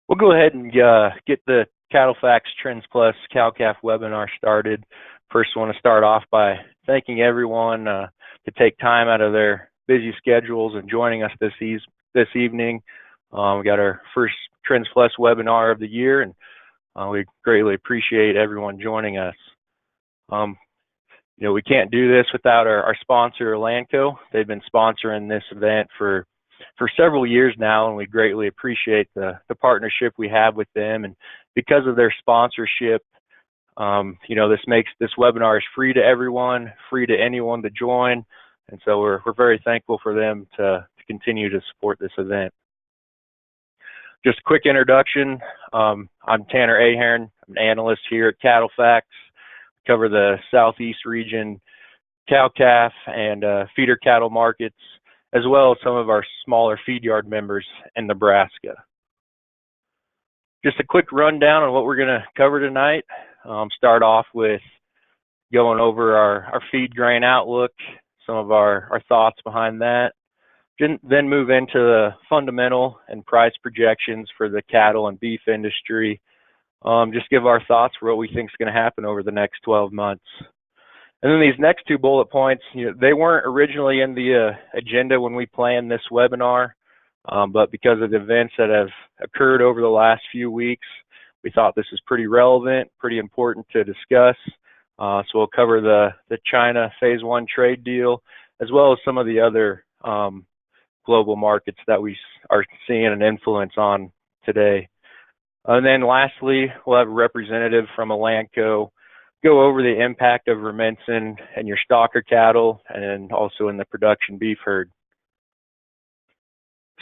We'll go ahead and get the CattleFax Trends Plus cow-calf webinar started. First, I want to start off by thanking everyone to take time out of their busy schedules and joining us this evening. We got our first Trends Plus webinar of the year, and we greatly appreciate everyone joining us. We can't do this without our sponsor, Elanco. They've been sponsoring this event for several years now, and we greatly appreciate the partnership we have with them. And because of their sponsorship, this makes this webinar is free to everyone, free to anyone to join. And so we're very thankful for them to continue to support this event. Just a quick introduction. I'm Tanner Ahern. I'm an analyst here at CattleFax. Cover the Southeast region cow-calf and feeder cattle markets, as well as some of our smaller feed yard members in Nebraska. Just a quick rundown on what we're going to cover tonight. Start off with going over our feed grain outlook, some of our thoughts behind that. Then move into the fundamental and price projections for the cattle and beef industry. Just give our thoughts for what we think is going to happen over the next 12 months. And then these next two bullet points, they weren't originally in the agenda when we planned this webinar, but because of the events that have occurred over the last few weeks, we thought this is pretty relevant, pretty important to discuss. So we'll cover the China Phase 1 trade deal, as well as some of the other global markets that we are seeing an influence on today. And then lastly, we'll have a representative from Elanco go over the impact of Rumensin and your stocker cattle, and also in the production beef herd.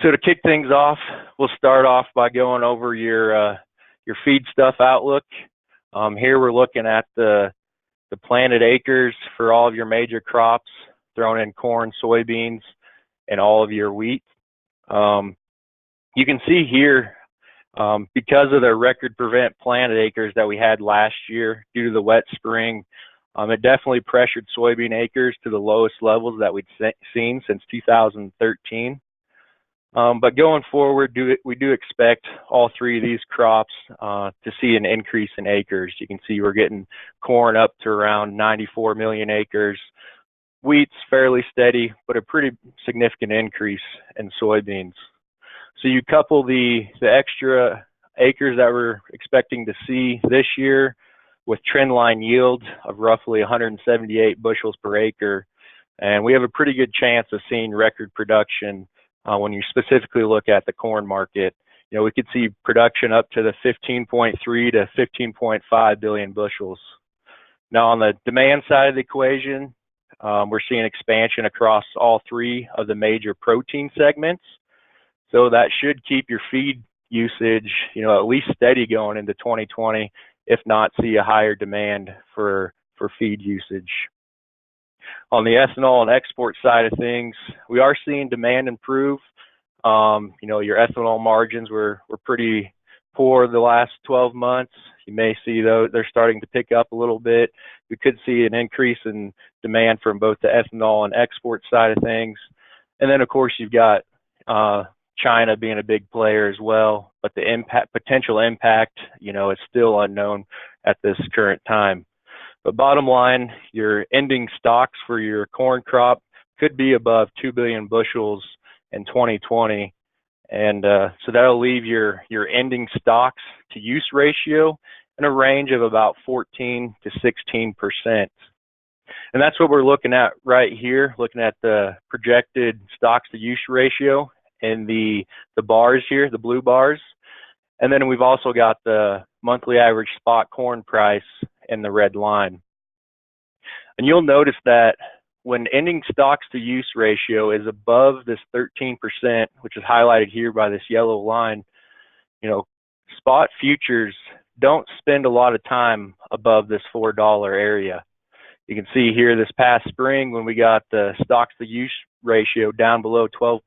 So to kick things off, we'll start off by going over your feedstuff outlook. Here we're looking at the planted acres for all of your major crops, thrown in corn, soybeans, and all of your wheat. You can see here, because of the record prevent planted acres that we had last year due to the wet spring, it definitely pressured soybean acres to the lowest levels that we'd seen since 2013. But going forward, we do expect all three of these crops to see an increase in acres. You can see we're getting corn up to around 94 million acres. Wheat's fairly steady, but a pretty significant increase in soybeans. So you couple the extra acres that we're expecting to see this year with trendline yield of roughly 178 bushels per acre, and we have a pretty good chance of seeing record production when you specifically look at the corn market. We could see production up to the 15.3 to 15.5 billion bushels. Now on the demand side of the equation, we're seeing expansion across all three of the major protein segments. So that should keep your feed usage, at least steady going into 2020, if not see a higher demand for feed usage. On the ethanol and export side of things, we are seeing demand improve. Your ethanol margins were pretty poor the last 12 months. You may see though they're starting to pick up a little bit. We could see an increase in demand from both the ethanol and export side of things. And then of course you've got China being a big player as well, but the potential impact, is still unknown at this current time. But bottom line, your ending stocks for your corn crop could be above 2 billion bushels in 2020. And so that'll leave your ending stocks to use ratio in a range of about 14 to 16%. And that's what we're looking at right here, looking at the projected stocks to use ratio in the bars here, the blue bars. And then we've also got the monthly average spot corn price in the red line. And you'll notice that when ending stocks to use ratio is above this 13%, which is highlighted here by this yellow line, spot futures don't spend a lot of time above this $4 area. You can see here this past spring when we got the stocks to use ratio down below 12%,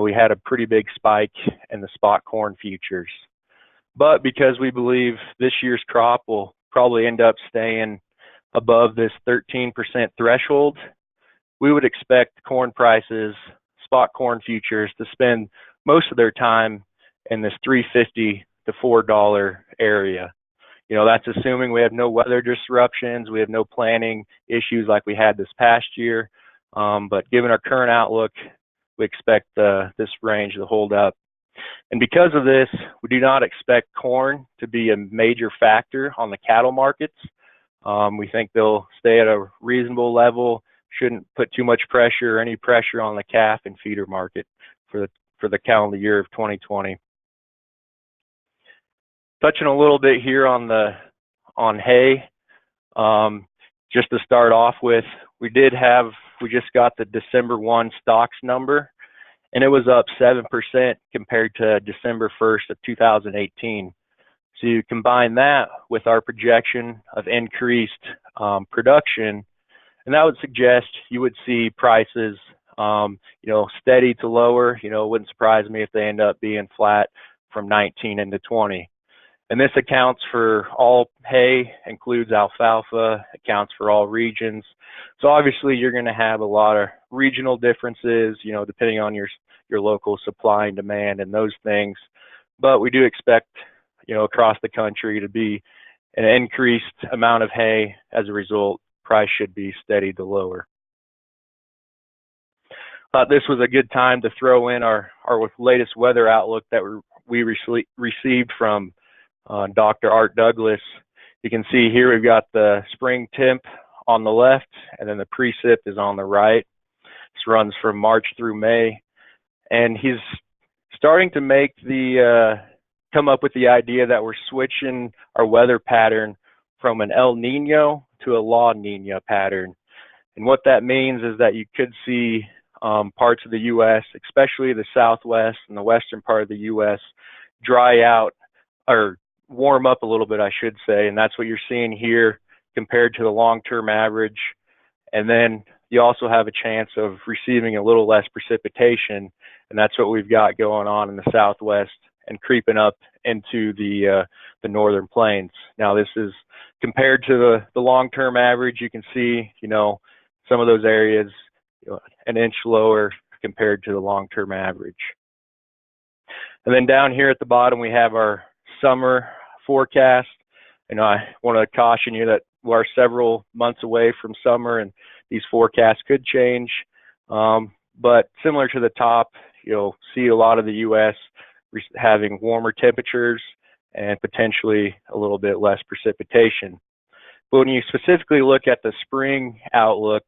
we had a pretty big spike in the spot corn futures. But because we believe this year's crop will probably end up staying above this 13% threshold, we would expect corn prices, spot corn futures, to spend most of their time in this $3.50 to $4 area. That's assuming we have no weather disruptions, we have no planning issues like we had this past year. But given our current outlook, we expect this range to hold up. And because of this, we do not expect corn to be a major factor on the cattle markets. We think they'll stay at a reasonable level, shouldn't put too much pressure or any pressure on the calf and feeder market for the calendar year of 2020. Touching a little bit here on hay, just to start off with, we just got the December 1 stocks number, and it was up 7% compared to December 1st of 2018. So you combine that with our projection of increased production, and that would suggest you would see prices, steady to lower. It wouldn't surprise me if they end up being flat from 19 into 20. And this accounts for all hay, includes alfalfa, accounts for all regions. So obviously you're going to have a lot of regional differences, depending on your local supply and demand and those things. But we do expect, across the country to be an increased amount of hay. As a result, price should be steady to lower. Thought this was a good time to throw in our latest weather outlook that we received from Dr. Art Douglas. You can see here we've got the spring temp on the left, and then the precip is on the right. This runs from March through May, and he's starting to come up with the idea that we're switching our weather pattern from an El Nino to a La Nina pattern. And what that means is that you could see parts of the U.S., especially the Southwest and the western part of the U.S., dry out, or warm up a little bit, I should say, and that's what you're seeing here compared to the long-term average. And then you also have a chance of receiving a little less precipitation, and that's what we've got going on in the Southwest and creeping up into the northern plains. Now, this is compared to the long-term average. You can see, some of those areas an inch lower compared to the long-term average. And then down here at the bottom, we have our summer forecast. I want to caution you that we're several months away from summer, and these forecasts could change. But similar to the top, you'll see a lot of the U.S. having warmer temperatures and potentially a little bit less precipitation. But when you specifically look at the spring outlook,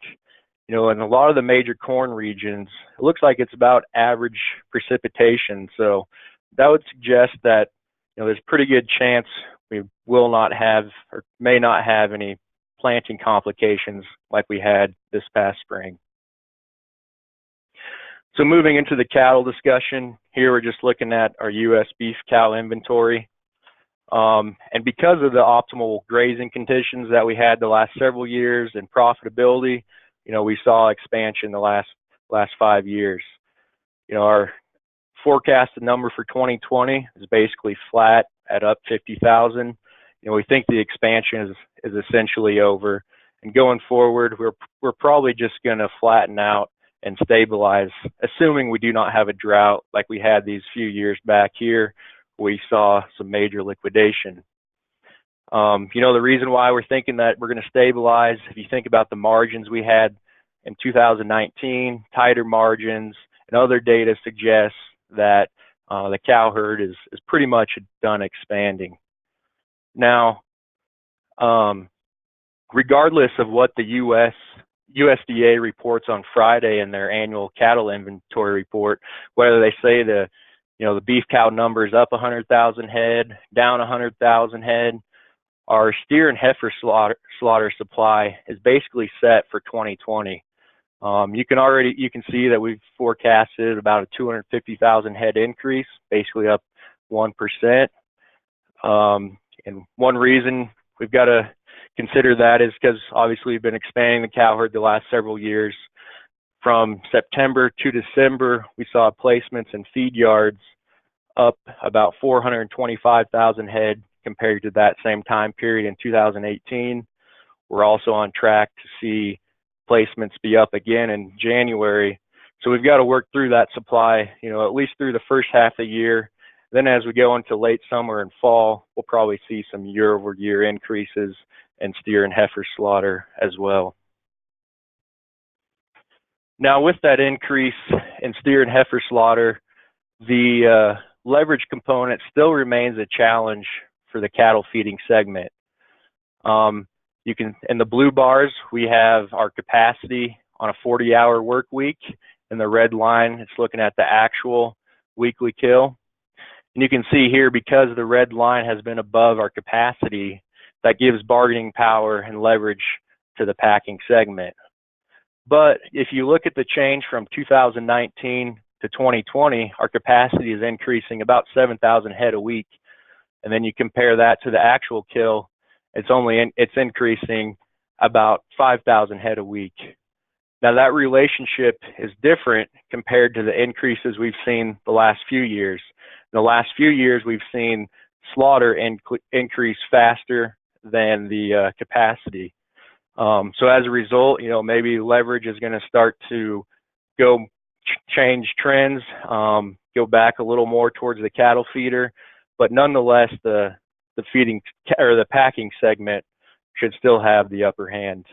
in a lot of the major corn regions, it looks like it's about average precipitation. So that would suggest that there's a pretty good chance we will not have or may not have any planting complications like we had this past spring. So moving into the cattle discussion, here we're just looking at our U.S. beef cow inventory. And because of the optimal grazing conditions that we had the last several years and profitability, we saw expansion the last 5 years. Our forecasted number for 2020 is basically flat at up 50,000. We think the expansion is essentially over, and going forward, we're probably just going to flatten out and stabilize, assuming we do not have a drought like we had these few years back here. We saw some major liquidation. The reason why we're thinking that we're going to stabilize, if you think about the margins we had in 2019, tighter margins, and other data suggests that the cow herd is pretty much done expanding. Now, regardless of what the USDA reports on Friday in their annual cattle inventory report, whether they say the beef cow number is up 100,000 head, down 100,000 head, our steer and heifer slaughter supply is basically set for 2020. You can see that we've forecasted about a 250,000 head increase, basically up 1%. And one reason we've got to consider that is because obviously we've been expanding the cow herd the last several years. From September to December, we saw placements in feed yards up about 425,000 head compared to that same time period in 2018. We're also on track to see placements be up again in January. So we've got to work through that supply, at least through the first half of the year. Then as we go into late summer and fall, we'll probably see some year-over-year increases in steer and heifer slaughter as well. Now with that increase in steer and heifer slaughter, the leverage component still remains a challenge for the cattle feeding segment. You can, in the blue bars, we have our capacity on a 40-hour work week. In the red line, it's looking at the actual weekly kill. And you can see here, because the red line has been above our capacity, that gives bargaining power and leverage to the packing segment. But if you look at the change from 2019 to 2020, our capacity is increasing about 7,000 head a week. And then you compare that to the actual kill, it's increasing about 5,000 head a week. Now that relationship is different compared to the increases we've seen the last few years. In the last few years, we've seen slaughter increase faster than the capacity. So as a result, maybe leverage is going to start to change trends, go back a little more towards the cattle feeder, but nonetheless, the feeding or the packing segment should still have the upper hand.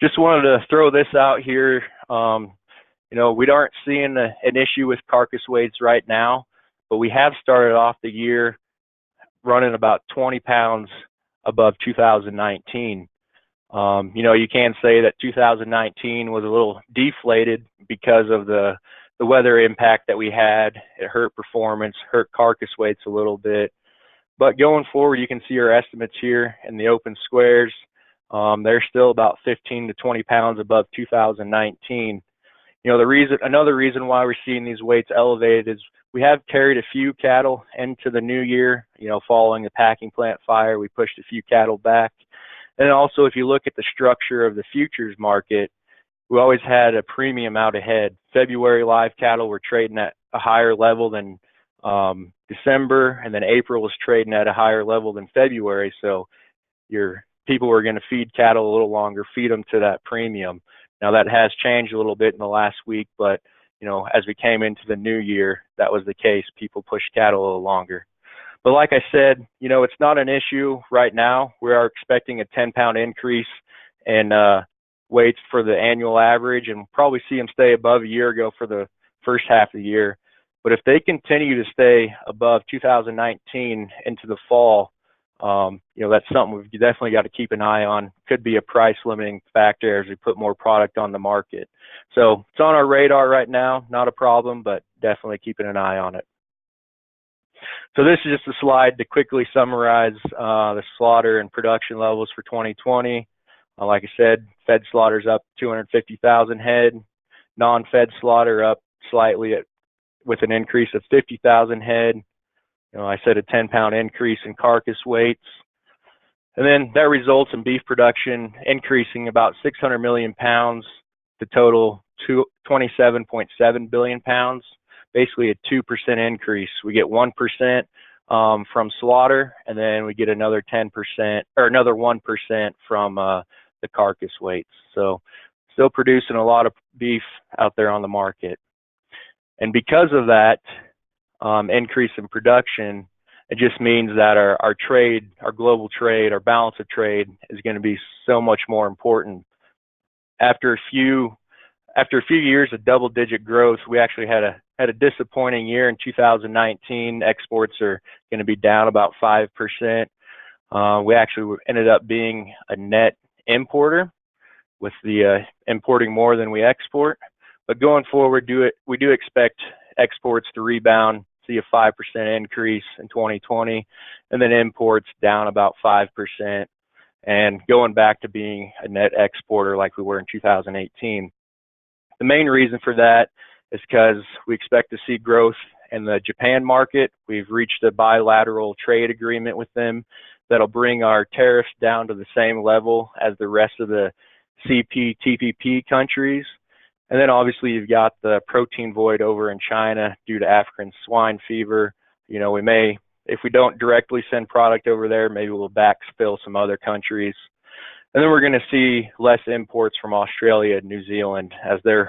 Just wanted to throw this out here. We aren't seeing an issue with carcass weights right now, but we have started off the year running about 20 pounds above 2019. You can say that 2019 was a little deflated because of the weather impact that we had. It hurt performance, hurt carcass weights a little bit. But going forward, you can see our estimates here in the open squares. They're still about 15 to 20 pounds above 2019. Another reason why we're seeing these weights elevated is we have carried a few cattle into the new year. Following the packing plant fire, we pushed a few cattle back. And also, if you look at the structure of the futures market, we always had a premium out ahead. February live cattle were trading at a higher level than December, and then April was trading at a higher level than February. So your people were going to feed cattle a little longer, feed them to that premium. Now that has changed a little bit in the last week, but as we came into the new year, that was the case. People pushed cattle a little longer. But like I said, it's not an issue right now. We are expecting a 10-pound increase in weights for the annual average, and we'll probably see them stay above a year ago for the first half of the year. But if they continue to stay above 2019 into the fall, that's something we've definitely got to keep an eye on. Could be a price limiting factor as we put more product on the market. So it's on our radar right now, not a problem, but definitely keeping an eye on it. So this is just a slide to quickly summarize the slaughter and production levels for 2020. Like I said, fed slaughter's up 250,000 head, non-fed slaughter up slightly with an increase of 50,000 head. I said a 10-pound increase in carcass weights. And then that results in beef production increasing about 600 million pounds to total 27.7 billion pounds, basically a 2% increase. We get 1% from slaughter, and then we get another 10% or another 1% from the carcass weights. So still producing a lot of beef out there on the market. And because of that increase in production, it just means that our trade, our global trade, our balance of trade is going to be so much more important. After a few years of double-digit growth, we actually had a disappointing year in 2019. Exports are going to be down about 5%. We actually ended up being a net importer, with the importing more than we export. But going forward, we do expect exports to rebound, see a 5% increase in 2020, and then imports down about 5%, and going back to being a net exporter like we were in 2018. The main reason for that is because we expect to see growth in the Japan market. We've reached a bilateral trade agreement with them that'll bring our tariffs down to the same level as the rest of the CPTPP countries. And then obviously you've got the protein void over in China due to African swine fever. We may, if we don't directly send product over there, maybe we'll backfill some other countries. And then we're going to see less imports from Australia and New Zealand as their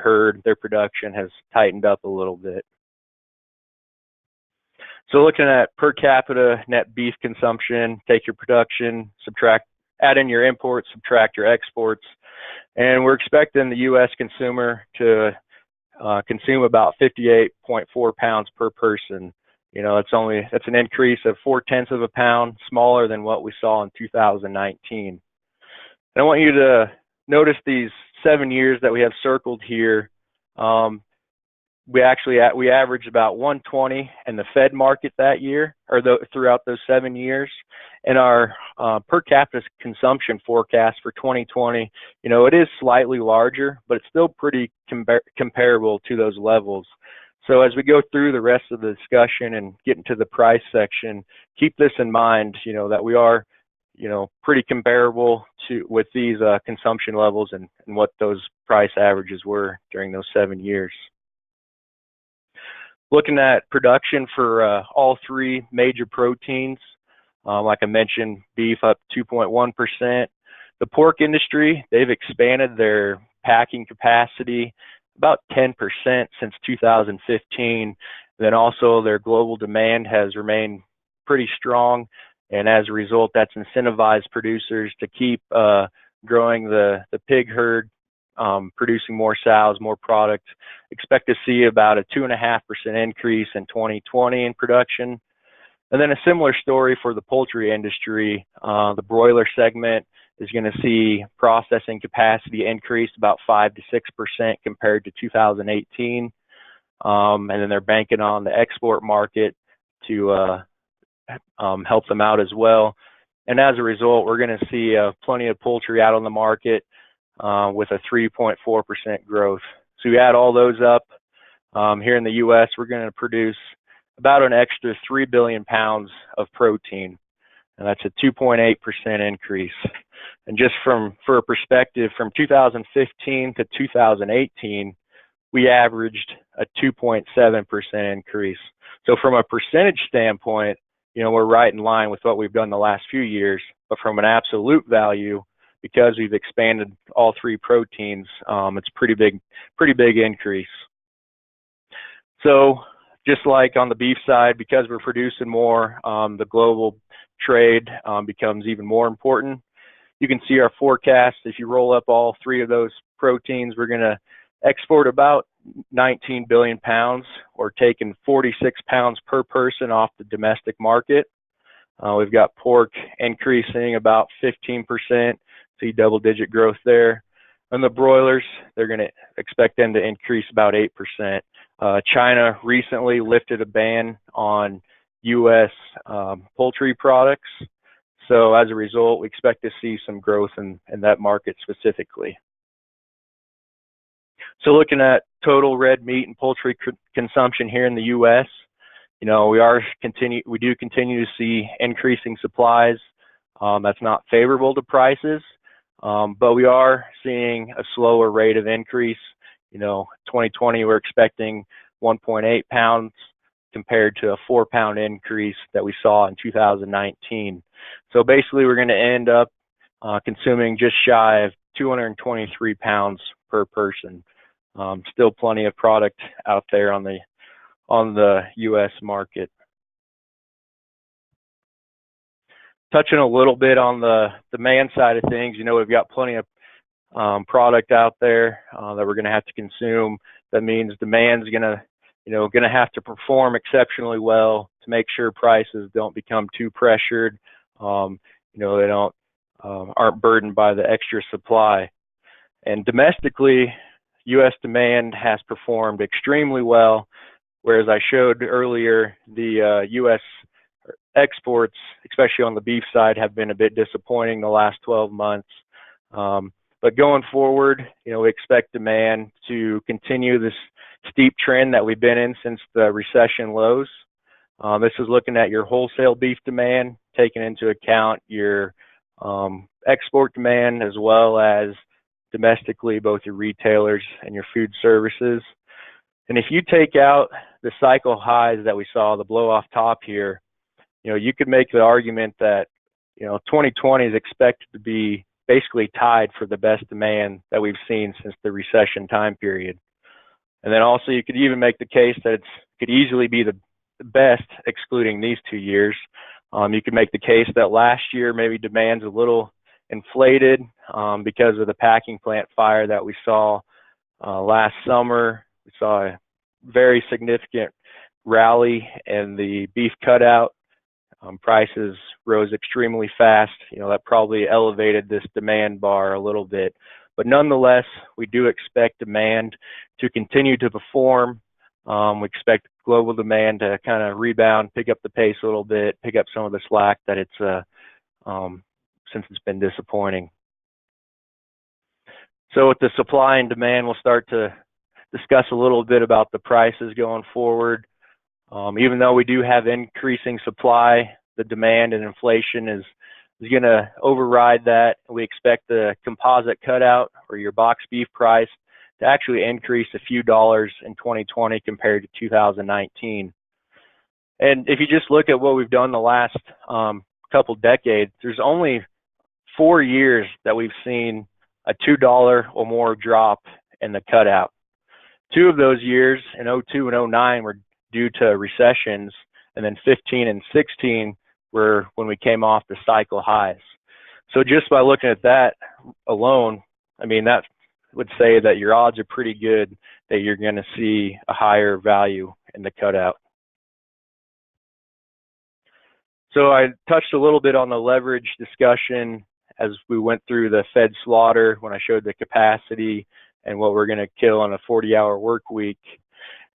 production has tightened up a little bit. So looking at per capita net beef consumption, take your production, add in your imports, subtract your exports, and we're expecting the U.S. consumer to consume about 58.4 pounds per person. That's an increase of 0.4 of a pound, smaller than what we saw in 2019. And I want you to notice these 7 years that we have circled here. We averaged about 120 in the Fed market that year, or throughout those 7 years. And our per capita consumption forecast for 2020, it is slightly larger, but it's still pretty comparable to those levels. So as we go through the rest of the discussion and get into the price section, keep this in mind, that we are, pretty comparable with these consumption levels and what those price averages were during those 7 years. Looking at production for all three major proteins, like I mentioned, beef up 2.1%. The pork industry, they've expanded their packing capacity about 10% since 2015. Then also their global demand has remained pretty strong, and as a result, that's incentivized producers to keep growing the pig herd, producing more sows, more product. Expect to see about a 2.5% increase in 2020 in production. And then a similar story for the poultry industry. The broiler segment is going to see processing capacity increase about 5 to 6% compared to 2018. And then they're banking on the export market to help them out as well. And as a result, we're going to see plenty of poultry out on the market with a 3.4% growth. So we add all those up. Here in the U.S., we're going to produce about an extra 3 billion pounds of protein, and that's a 2.8% increase. And just for a perspective, from 2015 to 2018, we averaged a 2.7% increase. So from a percentage standpoint, we're right in line with what we've done the last few years, but from an absolute value, because we've expanded all three proteins, it's pretty big increase. So just like on the beef side, because we're producing more, the global trade becomes even more important. You can see our forecast. If you roll up all three of those proteins, we're going to export about 19 billion pounds, or taking 46 pounds per person off the domestic market. We've got pork increasing about 15%, see double-digit growth there. And the broilers, they're going to expect them to increase about 8%. China recently lifted a ban on U.S. Poultry products. So as a result, we expect to see some growth in that market specifically. So looking at total red meat and poultry consumption here in the U.S., we do continue to see increasing supplies. That's not favorable to prices, but we are seeing a slower rate of increase. 2020 we're expecting 1.8 pounds compared to a 4-pound increase that we saw in 2019. So basically, we're going to end up consuming just shy of 223 pounds per person. Still plenty of product out there on the U.S. market. Touching a little bit on the demand side of things, we've got plenty of product out there that we're going to have to consume. That means demand's going to have to perform exceptionally well to make sure prices don't become too pressured. They aren't burdened by the extra supply. And domestically, U.S. demand has performed extremely well, whereas I showed earlier the U.S. exports, especially on the beef side, have been a bit disappointing the last 12 months. But going forward, we expect demand to continue this steep trend that we've been in since the recession lows. This is looking at your wholesale beef demand, taking into account your export demand, as well as domestically, both your retailers and your food services. And if you take out the cycle highs that we saw, the blow off top here, you could make the argument that 2020 is expected to be basically tied for the best demand that we've seen since the recession time period. And then also you could even make the case that it could easily be best excluding these 2 years. You could make the case that last year maybe demand's a little inflated because of the packing plant fire that we saw last summer. We saw a very significant rally in the beef cutout. Prices rose extremely fast. That probably elevated this demand bar a little bit. But nonetheless, we do expect demand to continue to perform. We expect global demand to kind of rebound, pick up the pace a little bit, pick up some of the slack that since it's been disappointing. So with the supply and demand, we'll start to discuss a little bit about the prices going forward. Even though we do have increasing supply, the demand and inflation is going to override that. We expect the composite cutout or your box beef price to actually increase a few dollars in 2020 compared to 2019. And if you just look at what we've done the last couple decades, there's only 4 years that we've seen a $2 or more drop in the cutout. 2 of those years, in 02 and 09, were due to recessions, and then 15 and 16 were when we came off the cycle highs. So just by looking at that alone, that would say that your odds are pretty good that you're going to see a higher value in the cutout. So I touched a little bit on the leverage discussion as we went through the fed slaughter when I showed the capacity and what we're going to kill on a 40-hour work week.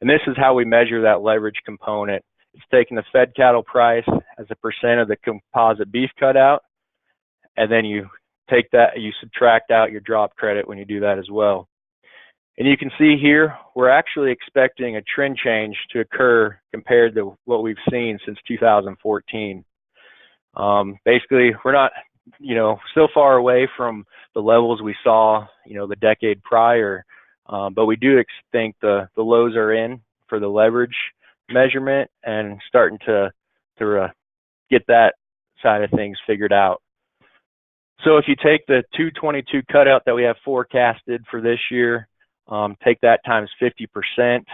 And this is how we measure that leverage component. It's taking the fed cattle price as a percent of the composite beef cutout, and then you take that, you subtract out your drop credit when you do that as well. And you can see here, we're actually expecting a trend change to occur compared to what we've seen since 2014. Basically, we're not, still far away from the levels we saw, the decade prior, but we do think the lows are in for the leverage measurement and starting to get that side of things figured out. So if you take the 222 cutout that we have forecasted for this year, take that times 50%,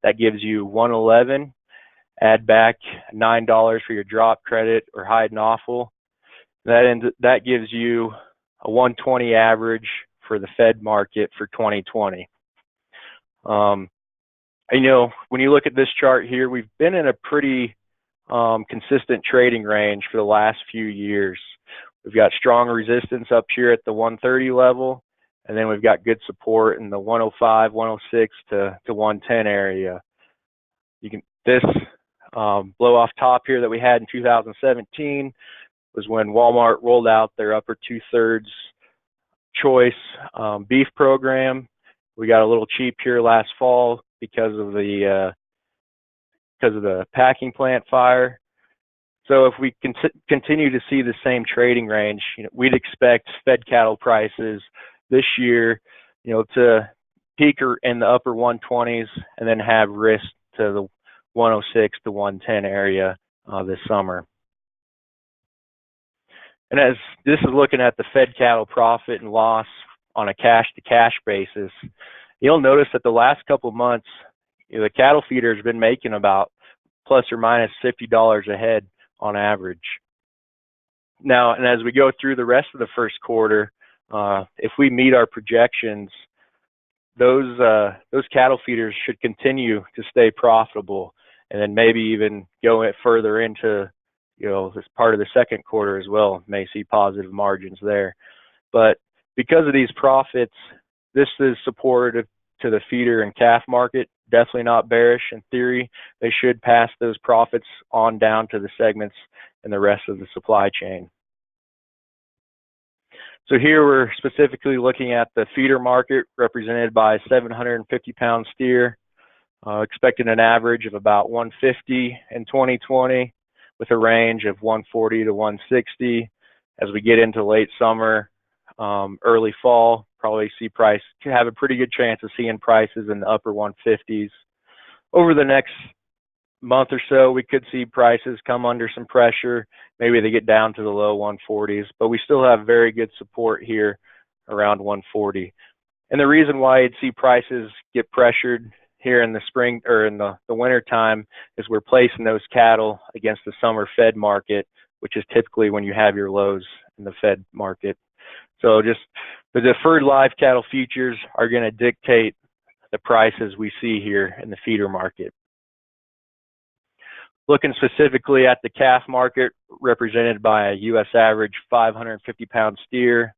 that gives you 111. Add back $9 for your drop credit or hide and offal. That gives you a 120 average for the Fed market for 2020. When you look at this chart here, we've been in a pretty consistent trading range for the last few years. We've got strong resistance up here at the 130 level, and then we've got good support in the 105, 106 to 110 area. This blow off top here that we had in 2017 was when Walmart rolled out their upper 2/3 choice beef program. We got a little cheap here last fall because of the packing plant fire. So if we continue to see the same trading range, we'd expect fed cattle prices this year, to peak in the upper 120s and then have risk to the 106 to 110 area this summer. And as this is looking at the fed cattle profit and loss on a cash-to-cash basis, you'll notice that the last couple of months, the cattle feeder has been making about plus or minus $50 a head on average. Now, and as we go through the rest of the first quarter, if we meet our projections, those cattle feeders should continue to stay profitable, and then maybe even go further into this part of the second quarter as well. May see positive margins there. But because of these profits, this is supportive to the feeder and calf market. Definitely not bearish. In theory, they should pass those profits on down to the segments and the rest of the supply chain. So here we're specifically looking at the feeder market represented by 750-pound steer, expecting an average of about 150 in 2020 with a range of 140 to 160. As we get into late summer, early fall, probably have a pretty good chance of seeing prices in the upper 150s. Over the next month or so, we could see prices come under some pressure. Maybe they get down to the low 140s, but we still have very good support here around 140. And the reason why you'd see prices get pressured here in the spring or in the winter time is we're placing those cattle against the summer fed market, which is typically when you have your lows in the fed market. So just the deferred live cattle futures are going to dictate the prices we see here in the feeder market. Looking specifically at the calf market, represented by a U.S. average 550-pound steer,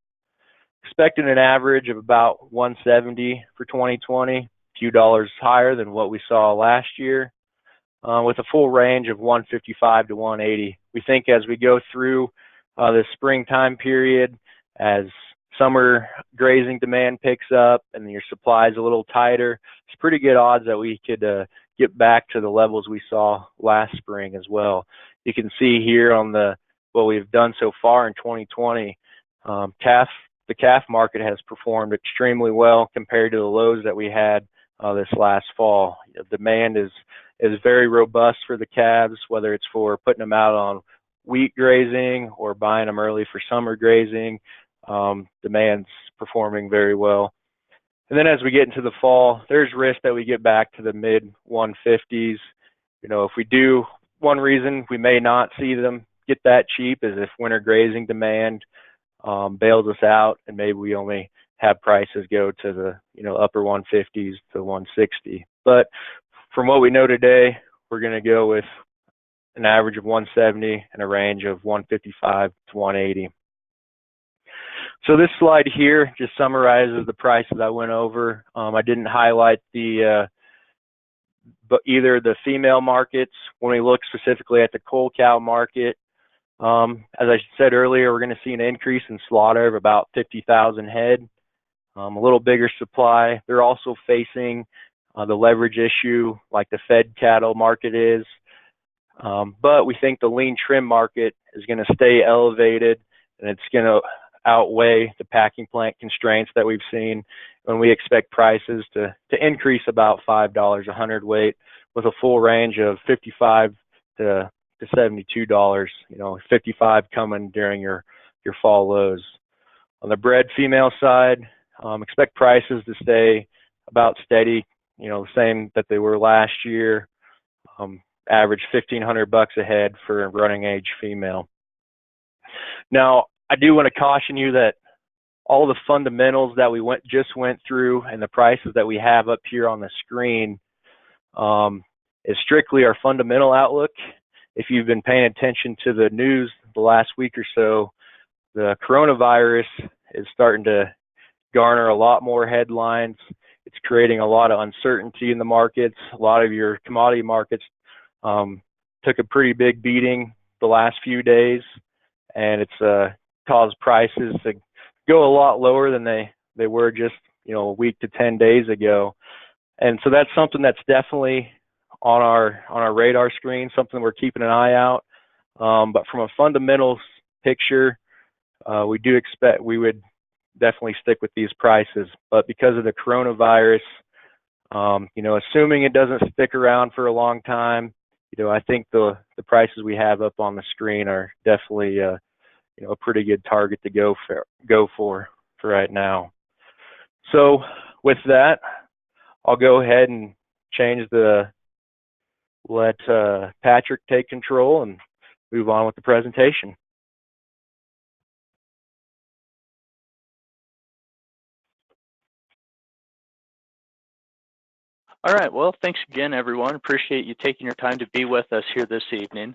expecting an average of about 170 for 2020, a few dollars higher than what we saw last year, with a full range of 155 to 180. We think as we go through the springtime period, as summer grazing demand picks up and your supply is a little tighter, it's pretty good odds that we could get back to the levels we saw last spring as well. You can see here on what we've done so far in 2020, the calf market has performed extremely well compared to the lows that we had this last fall. Demand is very robust for the calves, whether it's for putting them out on wheat grazing or buying them early for summer grazing. Demand's performing very well. And then as we get into the fall, there's risk that we get back to the mid 150s. If we do, one reason we may not see them get that cheap is if winter grazing demand bails us out, and maybe we only have prices go to the upper 150s to 160. But from what we know today, we're going to go with an average of 170 and a range of 155 to 180. So this slide here just summarizes the prices I went over. I didn't highlight either the female markets. When we look specifically at the cull cow market, as I said earlier, we're going to see an increase in slaughter of about 50,000 head, a little bigger supply. They're also facing the leverage issue like the fed cattle market is. But we think the lean trim market is going to stay elevated, and it's going to outweigh the packing plant constraints that we've seen, when we expect prices to increase about $5 a hundredweight, with a full range of $55 to $72, 55 coming during your fall lows. On the bred female side, expect prices to stay about steady, the same that they were last year, average $1,500 a head for a running age female. Now, I do want to caution you that all the fundamentals that we just went through and the prices that we have up here on the screen is strictly our fundamental outlook. If you've been paying attention to the news the last week or so, the coronavirus is starting to garner a lot more headlines. It's creating a lot of uncertainty in the markets. A lot of your commodity markets took a pretty big beating the last few days, and it's caused prices to go a lot lower than they were just a week to 10 days ago. And so that's something that's definitely on our radar screen, something we're keeping an eye out. But from a fundamentals picture, we would definitely stick with these prices. But because of the coronavirus, assuming it doesn't stick around for a long time, I think the prices we have up on the screen are definitely a pretty good target to go for right now. So with that, I'll go ahead and let Patrick take control and move on with the presentation. All right, well, thanks again, everyone. Appreciate you taking your time to be with us here this evening.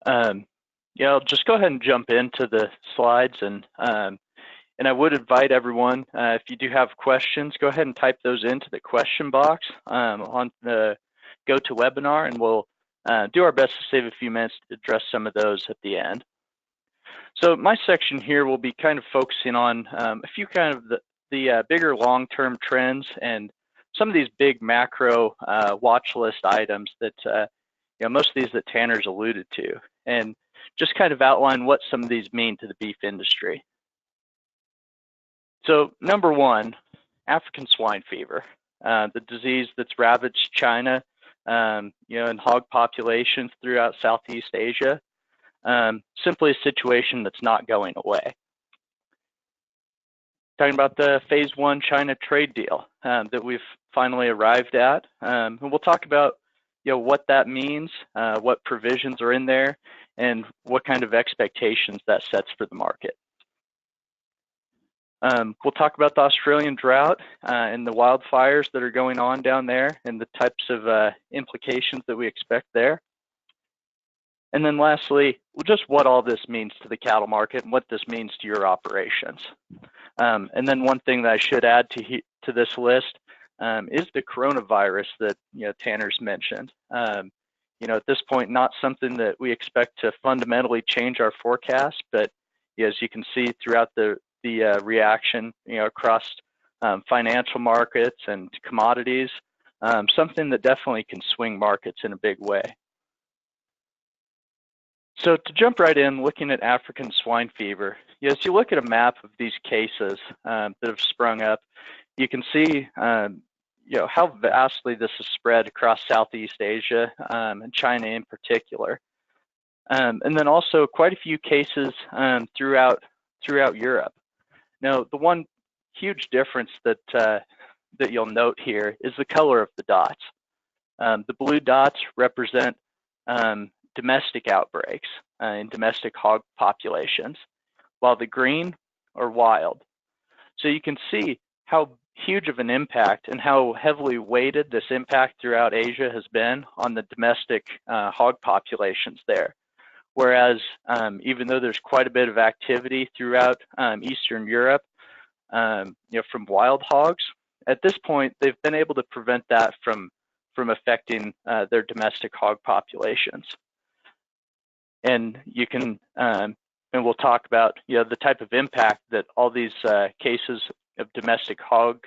I'll just go ahead and jump into the slides, and I would invite everyone, if you do have questions, go ahead and type those into the question box on the GoToWebinar, and we'll do our best to save a few minutes to address some of those at the end. So my section here will be kind of focusing on a few kind of the bigger long-term trends and some of these big macro watch list items that most of these that Tanner's alluded to, and just kind of outline what some of these mean to the beef industry. So number one, African swine fever, the disease that's ravaged China, and hog populations throughout Southeast Asia. Simply a situation that's not going away. talking about the phase 1 China trade deal that we've finally arrived at. And we'll talk about what that means, what provisions are in there, and what kind of expectations that sets for the market. We'll talk about the Australian drought and the wildfires that are going on down there and the types of implications that we expect there. And then lastly, just what all this means to the cattle market and what this means to your operations. And then one thing that I should add to this list is the coronavirus that Tanner's mentioned. At this point, not something that we expect to fundamentally change our forecast, but as you can see throughout the reaction, across financial markets and commodities, something that definitely can swing markets in a big way. So to jump right in, looking at African swine fever, as you look at a map of these cases that have sprung up, you can see how vastly this is spread across Southeast Asia and China in particular, and then also quite a few cases throughout Europe. Now, the one huge difference that you'll note here is the color of the dots. The blue dots represent domestic outbreaks in domestic hog populations, while the green are wild. So you can see how huge of an impact and how heavily weighted this impact throughout Asia has been on the domestic hog populations there. Whereas even though there's quite a bit of activity throughout Eastern Europe, from wild hogs, at this point they've been able to prevent that from affecting their domestic hog populations. And you can, and we'll talk about the type of impact that all these cases of domestic hog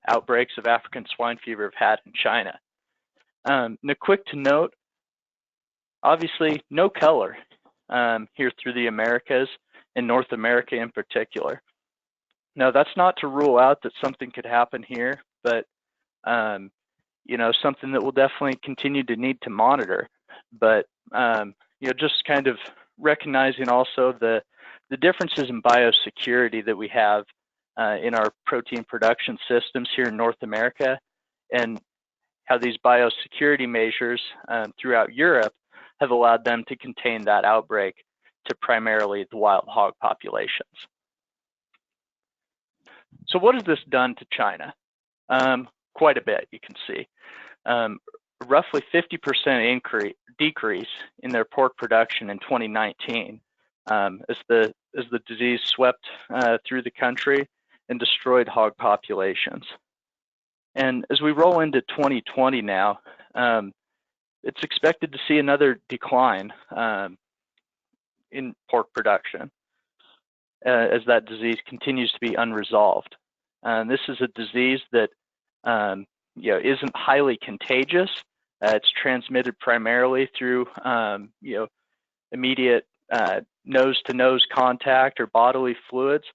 outbreaks of African swine fever have had in China. Now, quick to note, obviously no color here through the Americas and North America in particular. Now, that's not to rule out that something could happen here, but something that we'll definitely continue to need to monitor. But just kind of recognizing also the differences in biosecurity that we have in our protein production systems here in North America, and how these biosecurity measures throughout Europe have allowed them to contain that outbreak to primarily the wild hog populations. So what has this done to China? Quite a bit, you can see. Roughly 50% decrease in their pork production in 2019 as the disease swept through the country and destroyed hog populations. And as we roll into 2020 now, it's expected to see another decline in pork production as that disease continues to be unresolved. This is a disease that isn't highly contagious. It's transmitted primarily through immediate nose-to-nose contact or bodily fluids,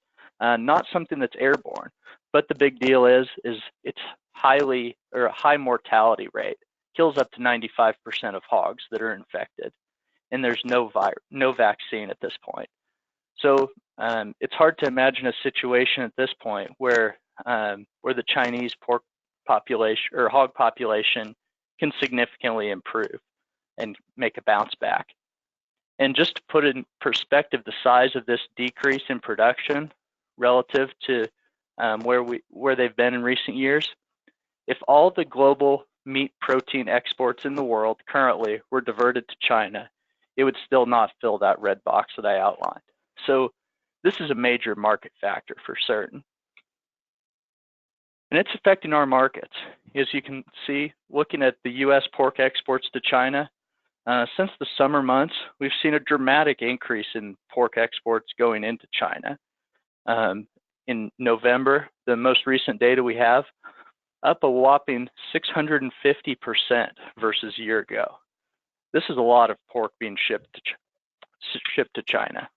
not something that's airborne. But the big deal is it's a high mortality rate. Kills up to 95% of hogs that are infected, and there's no vaccine at this point. So it's hard to imagine a situation at this point where the Chinese pork population or hog population can significantly improve and make a bounce back. And just to put in perspective the size of this decrease in production relative to where they've been in recent years, if all the global meat protein exports in the world currently were diverted to China, it would still not fill that red box that I outlined. So this is a major market factor for certain. And it's affecting our markets. As you can see, looking at the U.S. pork exports to China, since the summer months, we've seen a dramatic increase in pork exports going into China. In November, the most recent data we have, up a whopping 650% versus a year ago. This is a lot of pork being shipped to China.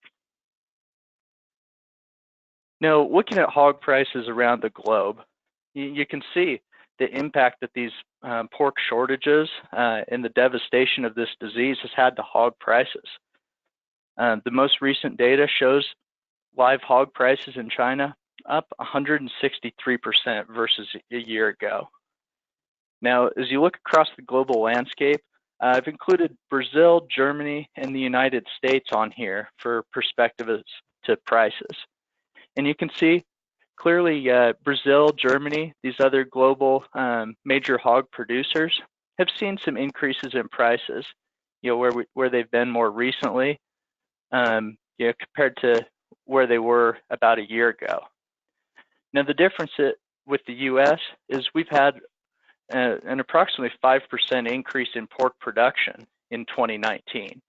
Now, looking at hog prices around the globe, you can see the impact that these pork shortages and the devastation of this disease has had to hog prices. The most recent data shows live hog prices in China up 163% versus a year ago. Now, as you look across the global landscape, I've included Brazil, Germany, and the United States on here for perspective as to prices. And you can see clearly Brazil, Germany, these other global major hog producers have seen some increases in prices, where they've been more recently, compared to where they were about a year ago. Now, the difference with the U.S. is we've had an approximately 5% increase in pork production in 2019.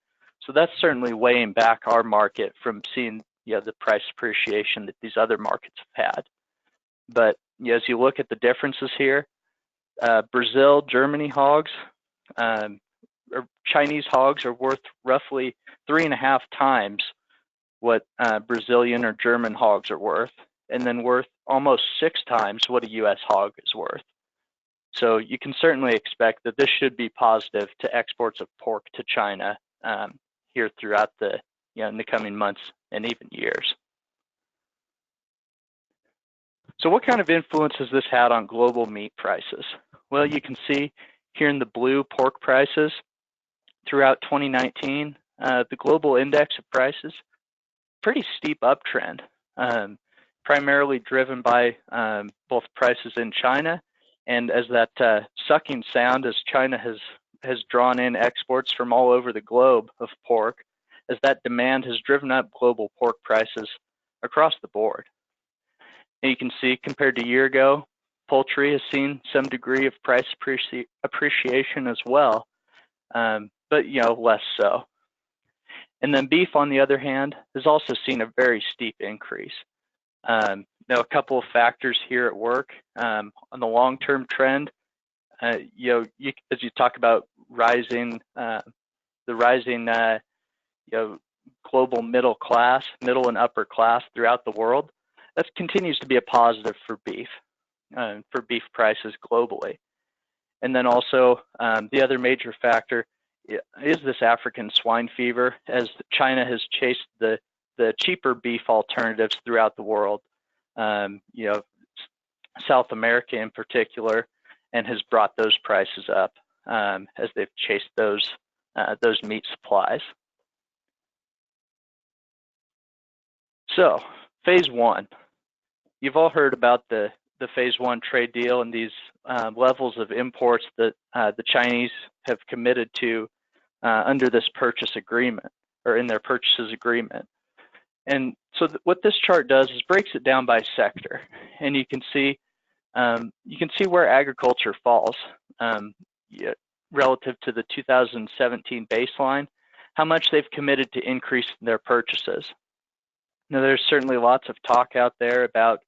So that's certainly weighing back our market from seeing the price appreciation that these other markets have had. But as you look at the differences here, Brazil, Germany hogs, or Chinese hogs are worth roughly 3.5 times what Brazilian or German hogs are worth, and then worth almost 6 times what a U.S. hog is worth. So you can certainly expect that this should be positive to exports of pork to China here throughout in the coming months and even years. So what kind of influence has this had on global meat prices? Well, you can see here in the blue pork prices throughout 2019, the global index of prices, pretty steep uptrend, primarily driven by both prices in China, and as that sucking sound as China has drawn in exports from all over the globe of pork, as that demand has driven up global pork prices across the board. And you can see compared to a year ago, poultry has seen some degree of price appreciation as well, but less so. And then beef, on the other hand, has also seen a very steep increase. Now, a couple of factors here at work on the long-term trend. As you talk about the rising global middle and upper class throughout the world, that continues to be a positive for beef prices globally. And then also the other major factor is this African swine fever, as China has chased the cheaper beef alternatives throughout the world, South America in particular, and has brought those prices up as they've chased those meat supplies. So, phase one. You've all heard about the phase one trade deal and these levels of imports that the Chinese have committed to under this purchase agreement, or in their purchases agreement. And so what this chart does is breaks it down by sector, and you can see where agriculture falls relative to the 2017 baseline, how much they've committed to increase their purchases. Now, there's certainly lots of talk out there about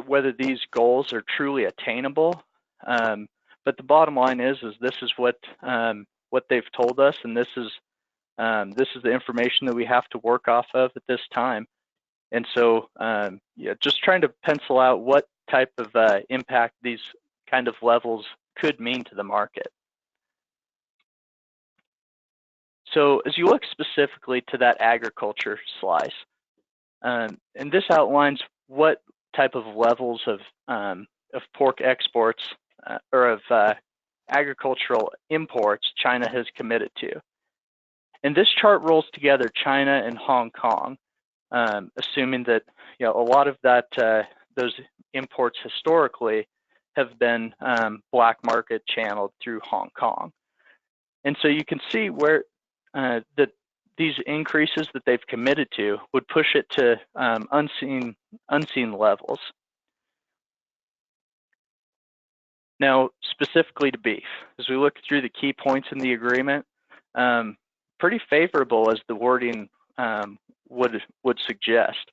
whether these goals are truly attainable. But the bottom line is this is what they've told us, and this is the information that we have to work off of at this time. And so, just trying to pencil out what type of impact these kind of levels could mean to the market. So as you look specifically to that agriculture slice, and this outlines what type of levels of pork exports or of agricultural imports China has committed to. And this chart rolls together China and Hong Kong, assuming that a lot of those imports historically have been black market channeled through Hong Kong. And so you can see where that these increases that they've committed to would push it to unseen levels. Now, specifically to beef, as we look through the key points in the agreement, pretty favorable as the wording would suggest.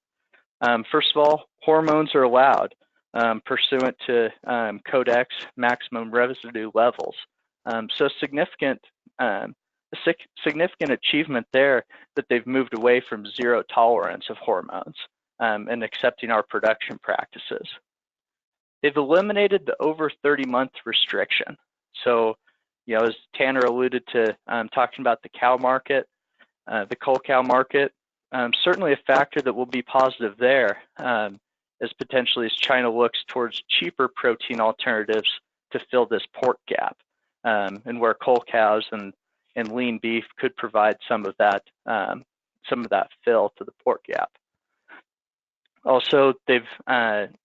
First of all, hormones are allowed pursuant to Codex maximum residue levels. So significant achievement there that they've moved away from zero tolerance of hormones and accepting our production practices. They've eliminated the over 30-month restriction. So, as Tanner alluded to, talking about the cow market, the cull cow market, certainly a factor that will be positive there, as potentially as China looks towards cheaper protein alternatives to fill this pork gap, and where cull cows and lean beef could provide some of that fill to the pork gap. Also,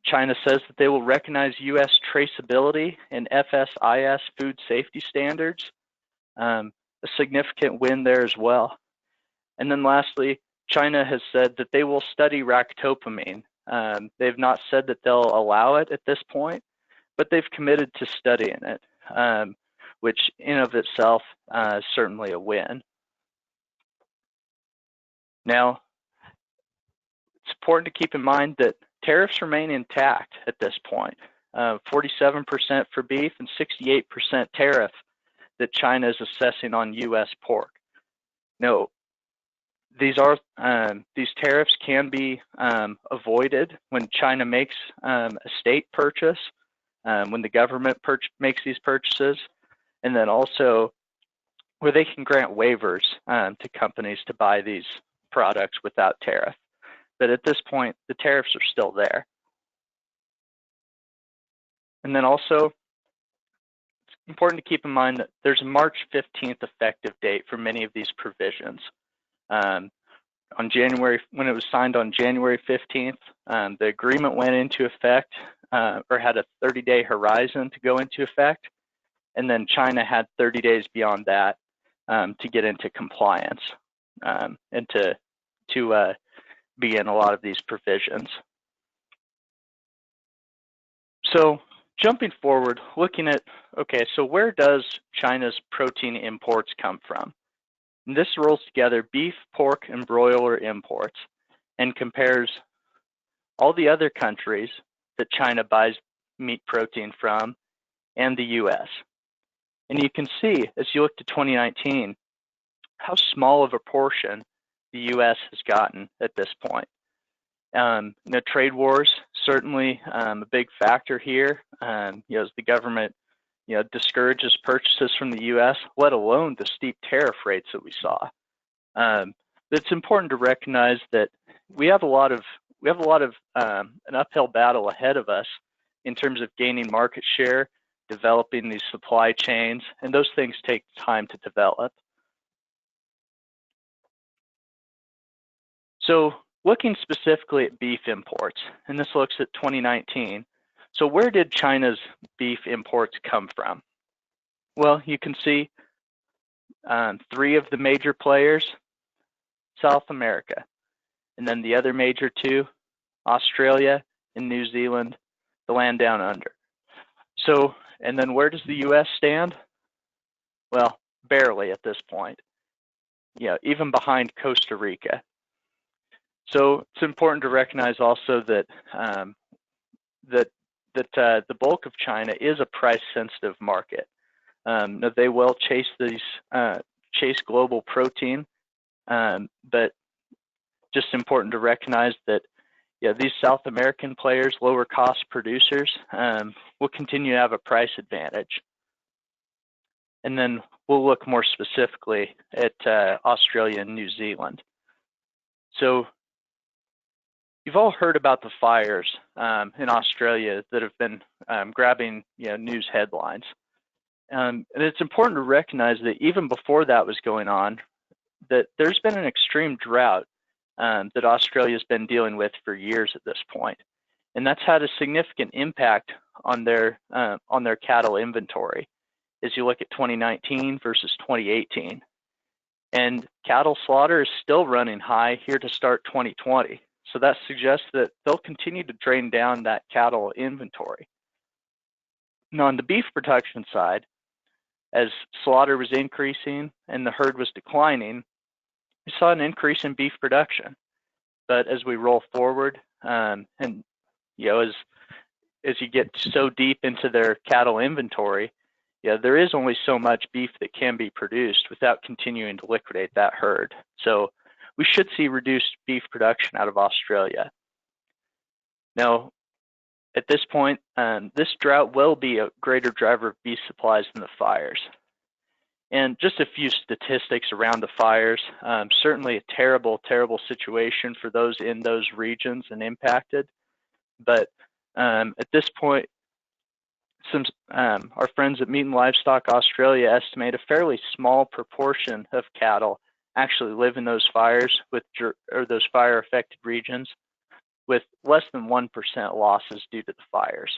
China says that they will recognize U.S. traceability and FSIS food safety standards, a significant win there as well. And then lastly, China has said that they will study ractopamine. They've not said that they'll allow it at this point, but they've committed to studying it, which in of itself is certainly a win. Now, it's important to keep in mind that tariffs remain intact at this point. 47% for beef and 68% tariff that China is assessing on U.S. pork. Now, these tariffs can be avoided when China makes a state purchase, when the government makes these purchases, and then also where they can grant waivers to companies to buy these products without tariff. But at this point, the tariffs are still there. And then also, it's important to keep in mind that there's a March 15th effective date for many of these provisions. When it was signed on January 15th, the agreement went into effect, or had a 30-day horizon to go into effect, and then China had 30 days beyond that to get into compliance and to begin a lot of these provisions. So jumping forward, looking at, okay, so where does China's protein imports come from? And this rolls together beef, pork, and broiler imports and compares all the other countries that China buys meat protein from and the US. And you can see, as you look to 2019, how small of a portion the US has gotten at this point. The trade wars, certainly a big factor here, as the government discourages purchases from the U.S., let alone the steep tariff rates that we saw. It's important to recognize that we have a lot of an uphill battle ahead of us in terms of gaining market share, developing these supply chains, and those things take time to develop. So looking specifically at beef imports, and this looks at 2019. So where did China's beef imports come from? Well, you can see 3 of the major players, South America, and then the other major 2, Australia and New Zealand, the land down under. So, and then where does the U.S. stand? Well, barely at this point, even behind Costa Rica. So it's important to recognize also that the bulk of China is a price-sensitive market. They will chase global protein, but just important to recognize that these South American players, lower cost producers, will continue to have a price advantage. And then we'll look more specifically at Australia and New Zealand. So you've all heard about the fires in Australia that have been grabbing news headlines. And it's important to recognize that even before that was going on, that there's been an extreme drought that Australia's been dealing with for years at this point. And that's had a significant impact on their cattle inventory as you look at 2019 versus 2018. And cattle slaughter is still running high here to start 2020. So that suggests that they'll continue to drain down that cattle inventory. Now, on the beef production side, as slaughter was increasing and the herd was declining, we saw an increase in beef production. But as we roll forward, and as you get so deep into their cattle inventory, there is only so much beef that can be produced without continuing to liquidate that herd. So we should see reduced beef production out of Australia. Now, at this point, this drought will be a greater driver of beef supplies than the fires. And just a few statistics around the fires. Certainly a terrible, terrible situation for those in those regions and impacted. But at this point, our friends at Meat and Livestock Australia estimate a fairly small proportion of cattle actually live in those fires or those fire-affected regions, with less than 1% losses due to the fires.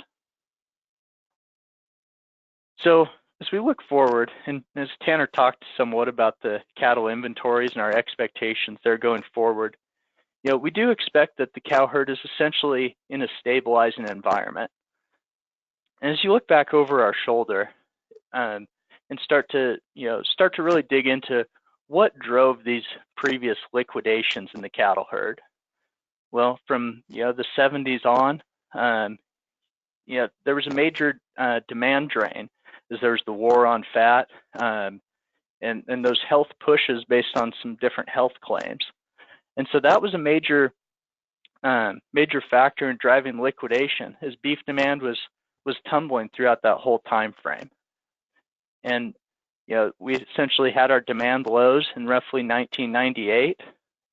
So as we look forward, and as Tanner talked somewhat about the cattle inventories and our expectations there going forward, we do expect that the cow herd is essentially in a stabilizing environment. And as you look back over our shoulder and start to really dig into what drove these previous liquidations in the cattle herd. Well, from the 70s on, there was a major demand drain, as there was the war on fat and those health pushes based on some different health claims. And so that was a major factor in driving liquidation, as beef demand was tumbling throughout that whole time frame. And we essentially had our demand lows in roughly 1998,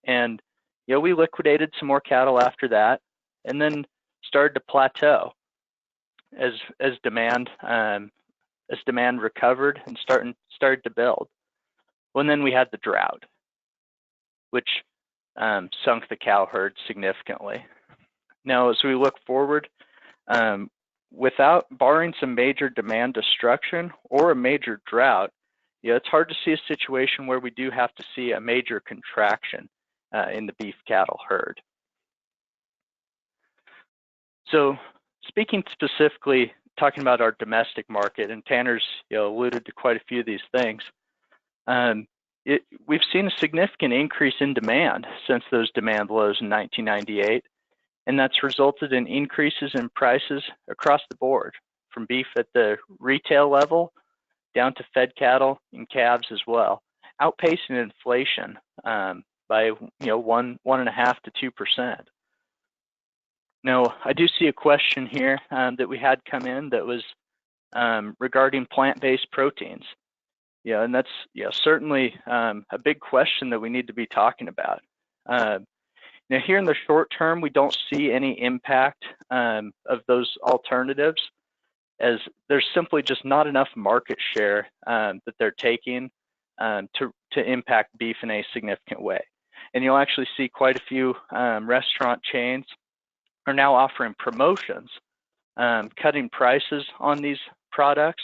and we liquidated some more cattle after that, and then started to plateau as demand recovered and started to build. Well, and then we had the drought, which sunk the cow herd significantly. Now, as we look forward, without barring some major demand destruction or a major drought, it's hard to see a situation where we do have to see a major contraction in the beef cattle herd. So speaking specifically, talking about our domestic market, and Tanner's alluded to quite a few of these things, we've seen a significant increase in demand since those demand lows in 1998, and that's resulted in increases in prices across the board, from beef at the retail level down to fed cattle and calves as well, outpacing inflation by 1.5% to 2%. Now, I do see a question here that we had come in that was regarding plant-based proteins. And that's certainly a big question that we need to be talking about. Now, here in the short term, we don't see any impact of those alternatives, as there's simply just not enough market share that they're taking to impact beef in a significant way. And you'll actually see quite a few restaurant chains are now offering promotions, cutting prices on these products,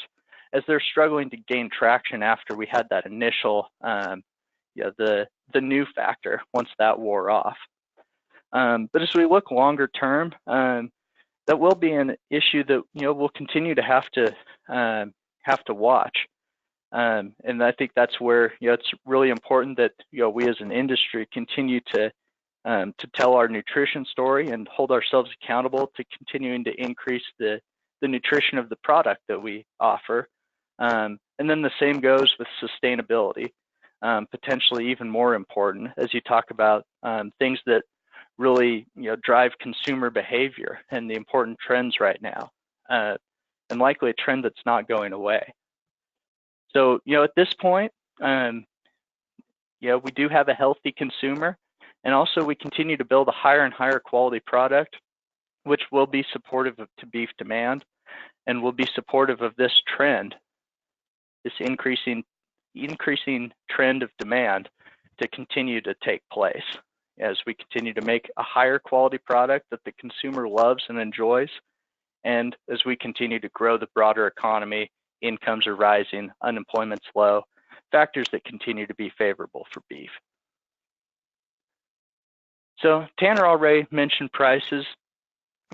as they're struggling to gain traction after we had that initial, the new factor once that wore off. But as we look longer term, that will be an issue that we'll continue to have to watch. And I think that's where it's really important that we as an industry continue to tell our nutrition story and hold ourselves accountable to continuing to increase the nutrition of the product that we offer. And then the same goes with sustainability, potentially even more important as you talk about things that really drive consumer behavior and the important trends right now, and likely a trend that's not going away. So at this point, we do have a healthy consumer, and also we continue to build a higher and higher quality product, which will be supportive to beef demand and will be supportive of this trend, this increasing trend of demand to continue to take place as we continue to make a higher quality product that the consumer loves and enjoys, and as we continue to grow the broader economy, incomes are rising, unemployment's low, factors that continue to be favorable for beef. So Tanner already mentioned prices,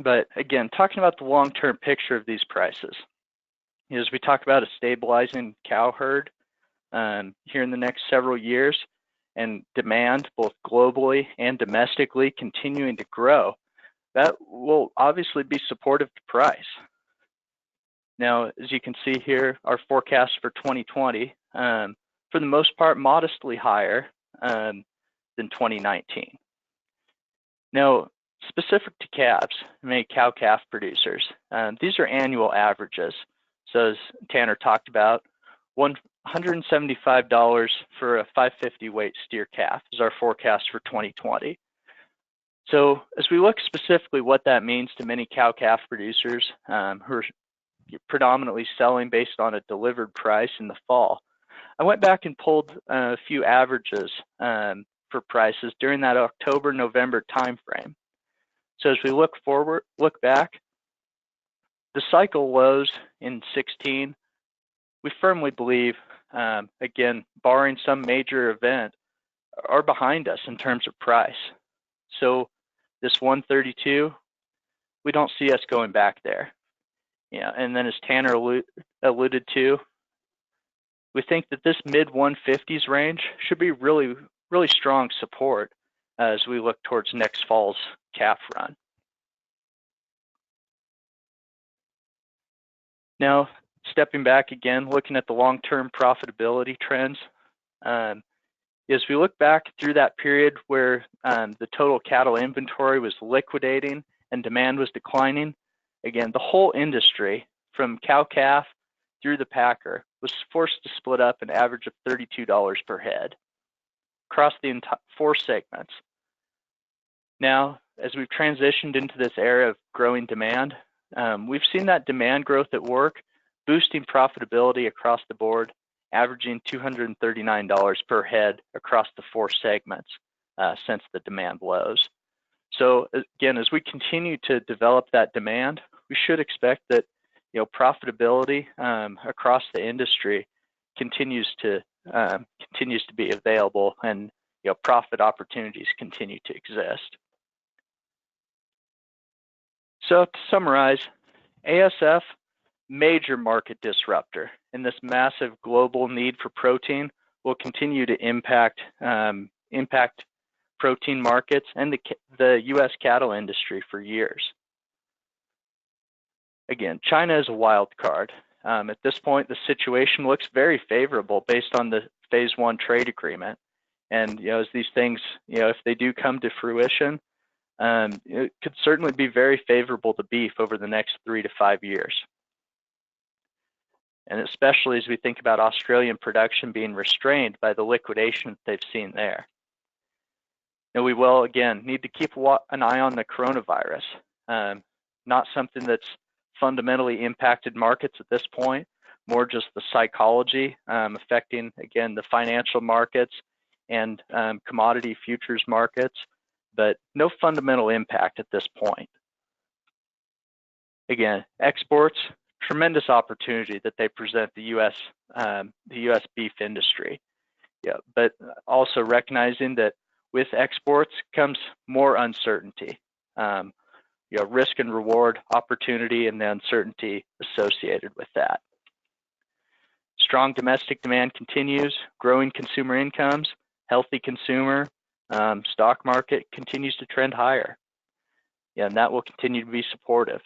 but again, talking about the long-term picture of these prices, as we talk about a stabilizing cow herd here in the next several years, and demand both globally and domestically continuing to grow, that will obviously be supportive to price. Now, as you can see here, our forecast for 2020, for the most part, modestly higher than 2019. Now, specific to calves, many cow-calf producers, these are annual averages. So as Tanner talked about, one $175 for a 550 weight steer calf is our forecast for 2020. So as we look specifically what that means to many cow-calf producers who are predominantly selling based on a delivered price in the fall, I went back and pulled a few averages for prices during that October-November timeframe. So as we look back, the cycle lows in 16, we firmly believe, again, barring some major event, are behind us in terms of price. So this 132, we don't see us going back there. Yeah, and then as Tanner alluded to, we think that this mid 150s range should be really, really strong support as we look towards next fall's calf run. Now, stepping back again, looking at the long-term profitability trends, as we look back through that period where the total cattle inventory was liquidating and demand was declining, again, the whole industry from cow-calf through the packer was forced to split up an average of $32 per head across the entire 4 segments. Now, as we've transitioned into this era of growing demand, we've seen that demand growth at work, boosting profitability across the board, averaging $239 per head across the 4 segments since the demand lows. So again, as we continue to develop that demand, we should expect that profitability across the industry continues to be available, and profit opportunities continue to exist. So to summarize, ASF, major market disruptor, and this massive global need for protein will continue to impact protein markets and the U.S. cattle industry for years. Again, China is a wild card. At this point, the situation looks very favorable based on the Phase 1 trade agreement. And as these things, if they do come to fruition, it could certainly be very favorable to beef over the next 3 to 5 years. And especially as we think about Australian production being restrained by the liquidation that they've seen there. And we will, again, need to keep an eye on the coronavirus. Not something that's fundamentally impacted markets at this point, more just the psychology affecting, again, the financial markets and commodity futures markets, but no fundamental impact at this point. Again, exports, tremendous opportunity that they present the U.S. beef industry. Yeah, but also recognizing that with exports comes more uncertainty, risk and reward opportunity, and the uncertainty associated with that. Strong domestic demand continues, growing consumer incomes, healthy consumer, stock market continues to trend higher. Yeah, and that will continue to be supportive.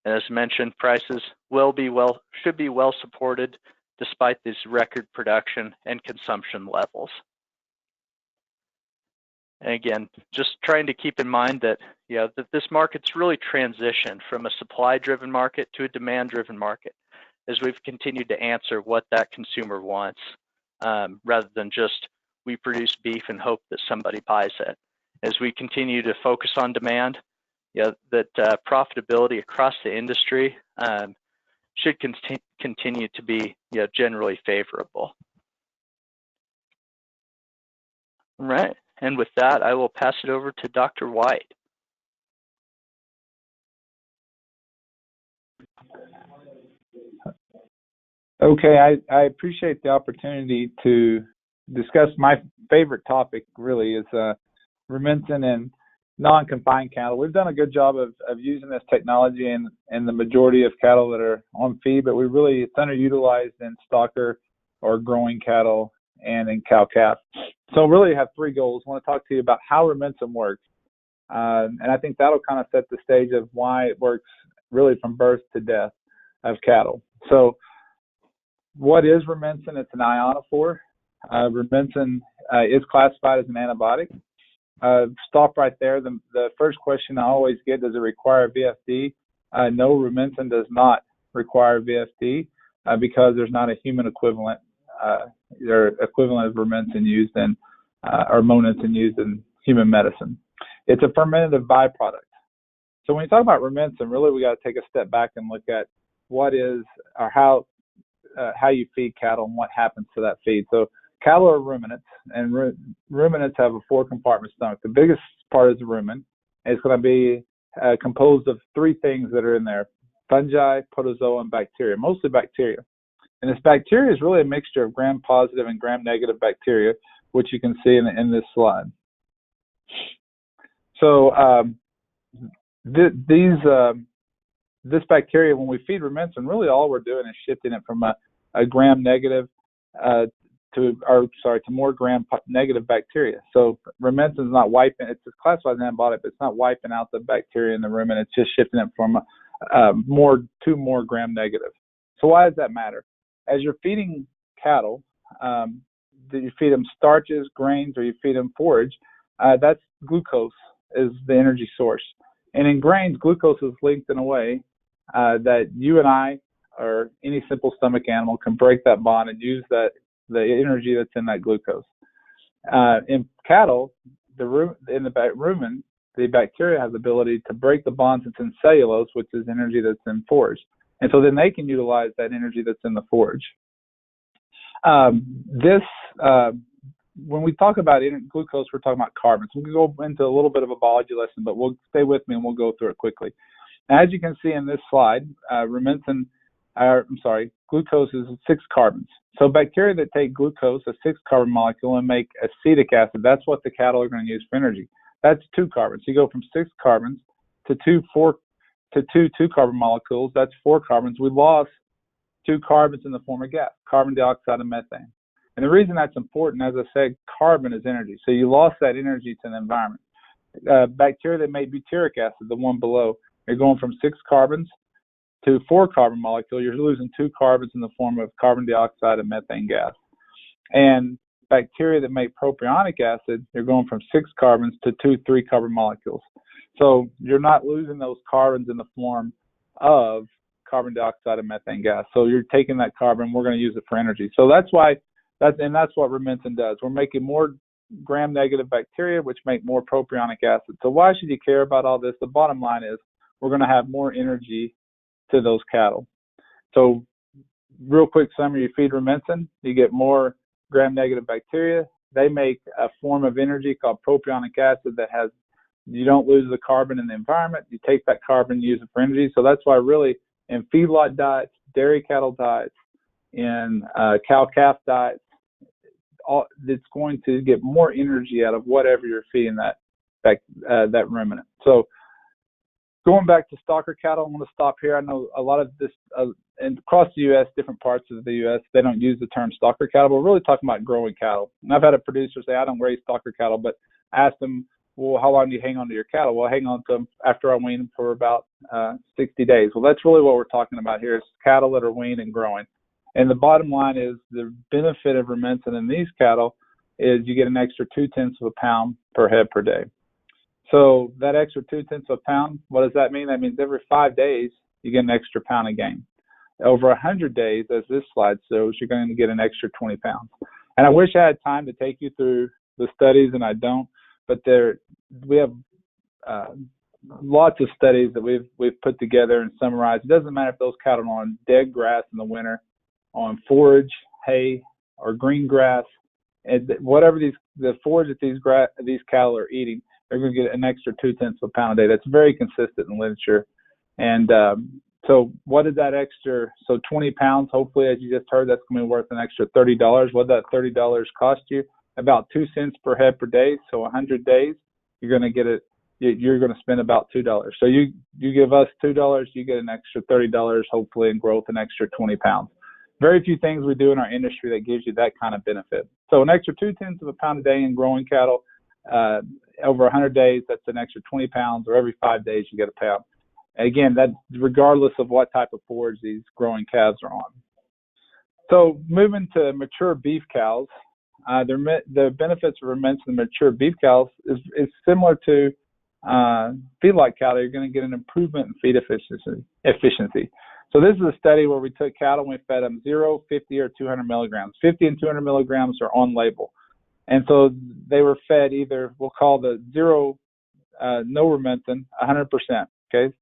And as mentioned, prices should be well supported despite these record production and consumption levels. And again, just trying to keep in mind that that this market's really transitioned from a supply-driven market to a demand-driven market, as we've continued to answer what that consumer wants, rather than just we produce beef and hope that somebody buys it. As we continue to focus on demand, that profitability across the industry should continue to be generally favorable. All right, and with that, I will pass it over to Dr. White. Okay, I appreciate the opportunity to discuss my favorite topic, really, is Rumensin and non-confined cattle. We've done a good job of using this technology in the majority of cattle that are on feed, but it's underutilized in stocker or growing cattle and in cow-calf. So really have 3 goals. I want to talk to you about how Rumensin works. And I think that'll kind of set the stage of why it works really from birth to death of cattle. So what is Rumensin? It's an ionophore. Rumensin is classified as an antibiotic. Stop right there. The first question I always get, does it require VFD? No, Rumensin does not require VFD. because there's not a human equivalent or equivalent of Rumensin used in or Monensin used in human medicine. It's a fermentative byproduct. So when you talk about Rumensin, really we got to take a step back and look at what is or how you feed cattle and what happens to that feed. So cattle are ruminants, and ruminants have a 4-compartment stomach. The biggest part is the rumen. It's going to be composed of 3 things that are in there: fungi, protozoa, and bacteria, mostly bacteria. And this bacteria is really a mixture of gram-positive and gram-negative bacteria, which you can see in this slide. So this bacteria, when we feed Rumensin, really all we're doing is shifting it from a gram-negative to more gram-negative bacteria. So Rumensin is not wiping; it's classified as an antibiotic, but it's not wiping out the bacteria in the rumen. It's just shifting it from to more gram-negative. So why does that matter? As you're feeding cattle, you feed them starches, grains, or you feed them forage, that's glucose is the energy source. And in grains, glucose is linked in a way that you and I or any simple stomach animal can break that bond and use the energy that's in that glucose. In cattle, in the rumen, the bacteria has the ability to break the bonds that's in cellulose, which is energy that's in forage. And so then they can utilize that energy that's in the forage. When we talk about glucose, we're talking about carbons. We can go into a little bit of a biology lesson, but we'll stay with me and we'll go through it quickly. Now, as you can see in this slide, glucose is 6 carbons. So bacteria that take glucose, a 6-carbon molecule, and make acetic acid, that's what the cattle are going to use for energy. That's 2 carbons. You go from 6 carbons to two 2-carbon molecules. That's 4 carbons. We lost 2 carbons in the form of gas, carbon dioxide and methane. And the reason that's important, as I said, carbon is energy. So you lost that energy to the environment. Bacteria that make butyric acid, the one below, you're going from 6 carbons to 4-carbon molecule. You're losing 2 carbons in the form of carbon dioxide and methane gas. And bacteria that make propionic acid, you're going from 6 carbons to 2 3-carbon molecules. So you're not losing those carbons in the form of carbon dioxide and methane gas. So you're taking that carbon, we're going to use it for energy. So that's what Rumensin does. We're making more gram-negative bacteria, which make more propionic acid. So why should you care about all this? The bottom line is we're going to have more energy to those cattle. So real quick summary, you feed Rumensin, you get more gram-negative bacteria. They make a form of energy called propionic acid that you don't lose the carbon in the environment. You take that carbon, use it for energy. So that's why really in feedlot diets, dairy cattle diets, in cow-calf diets, it's going to get more energy out of whatever you're feeding that ruminant. So going back to stocker cattle, I'm going to stop here. I know a lot of this, and across the U.S., different parts of the U.S., they don't use the term stocker cattle, but we're really talking about growing cattle. And I've had a producer say, I don't raise stocker cattle, but ask them, well, how long do you hang on to your cattle? Well, I hang on to them after I wean them for about 60 days. Well, that's really what we're talking about here is cattle that are weaned and growing. And the bottom line is the benefit of Rumensin in these cattle is you get an extra 0.2 pounds per head per day. So that extra 0.2 pounds, what does that mean? That means every 5 days you get an extra pound of gain. Over 100 days, as this slide shows, you're going to get an extra 20 pounds. And I wish I had time to take you through the studies, and I don't. But we have lots of studies that we've put together and summarized. It doesn't matter if those cattle are on dead grass in the winter, on forage, hay, or green grass, and whatever the forage that these cattle are eating, they're going to get an extra 0.2 pounds a day. That's very consistent in literature. And so what is that extra? So 20 pounds, hopefully, as you just heard, that's going to be worth an extra $30. What did that $30 cost you? About 2 cents per head per day. So 100 days, you're going to get it. You're going to spend about $2. So you give us $2, you get an extra $30, hopefully, and growth an extra 20 pounds. Very few things we do in our industry that gives you that kind of benefit. So an extra 0.2 pounds a day in growing cattle, over 100 days, that's an extra 20 pounds, or every 5 days you get a pound. Again, that's regardless of what type of forage these growing calves are on. So moving to mature beef cows, the benefits of Rumensin in mature beef cows is similar to feedlot cattle. You're going to get an improvement in feed efficiency. So this is a study where we took cattle and we fed them 0, 50, or 200 milligrams. 50 and 200 milligrams are on label. And so they were fed either, we'll call the zero, no Rumensin, 100%. Okay,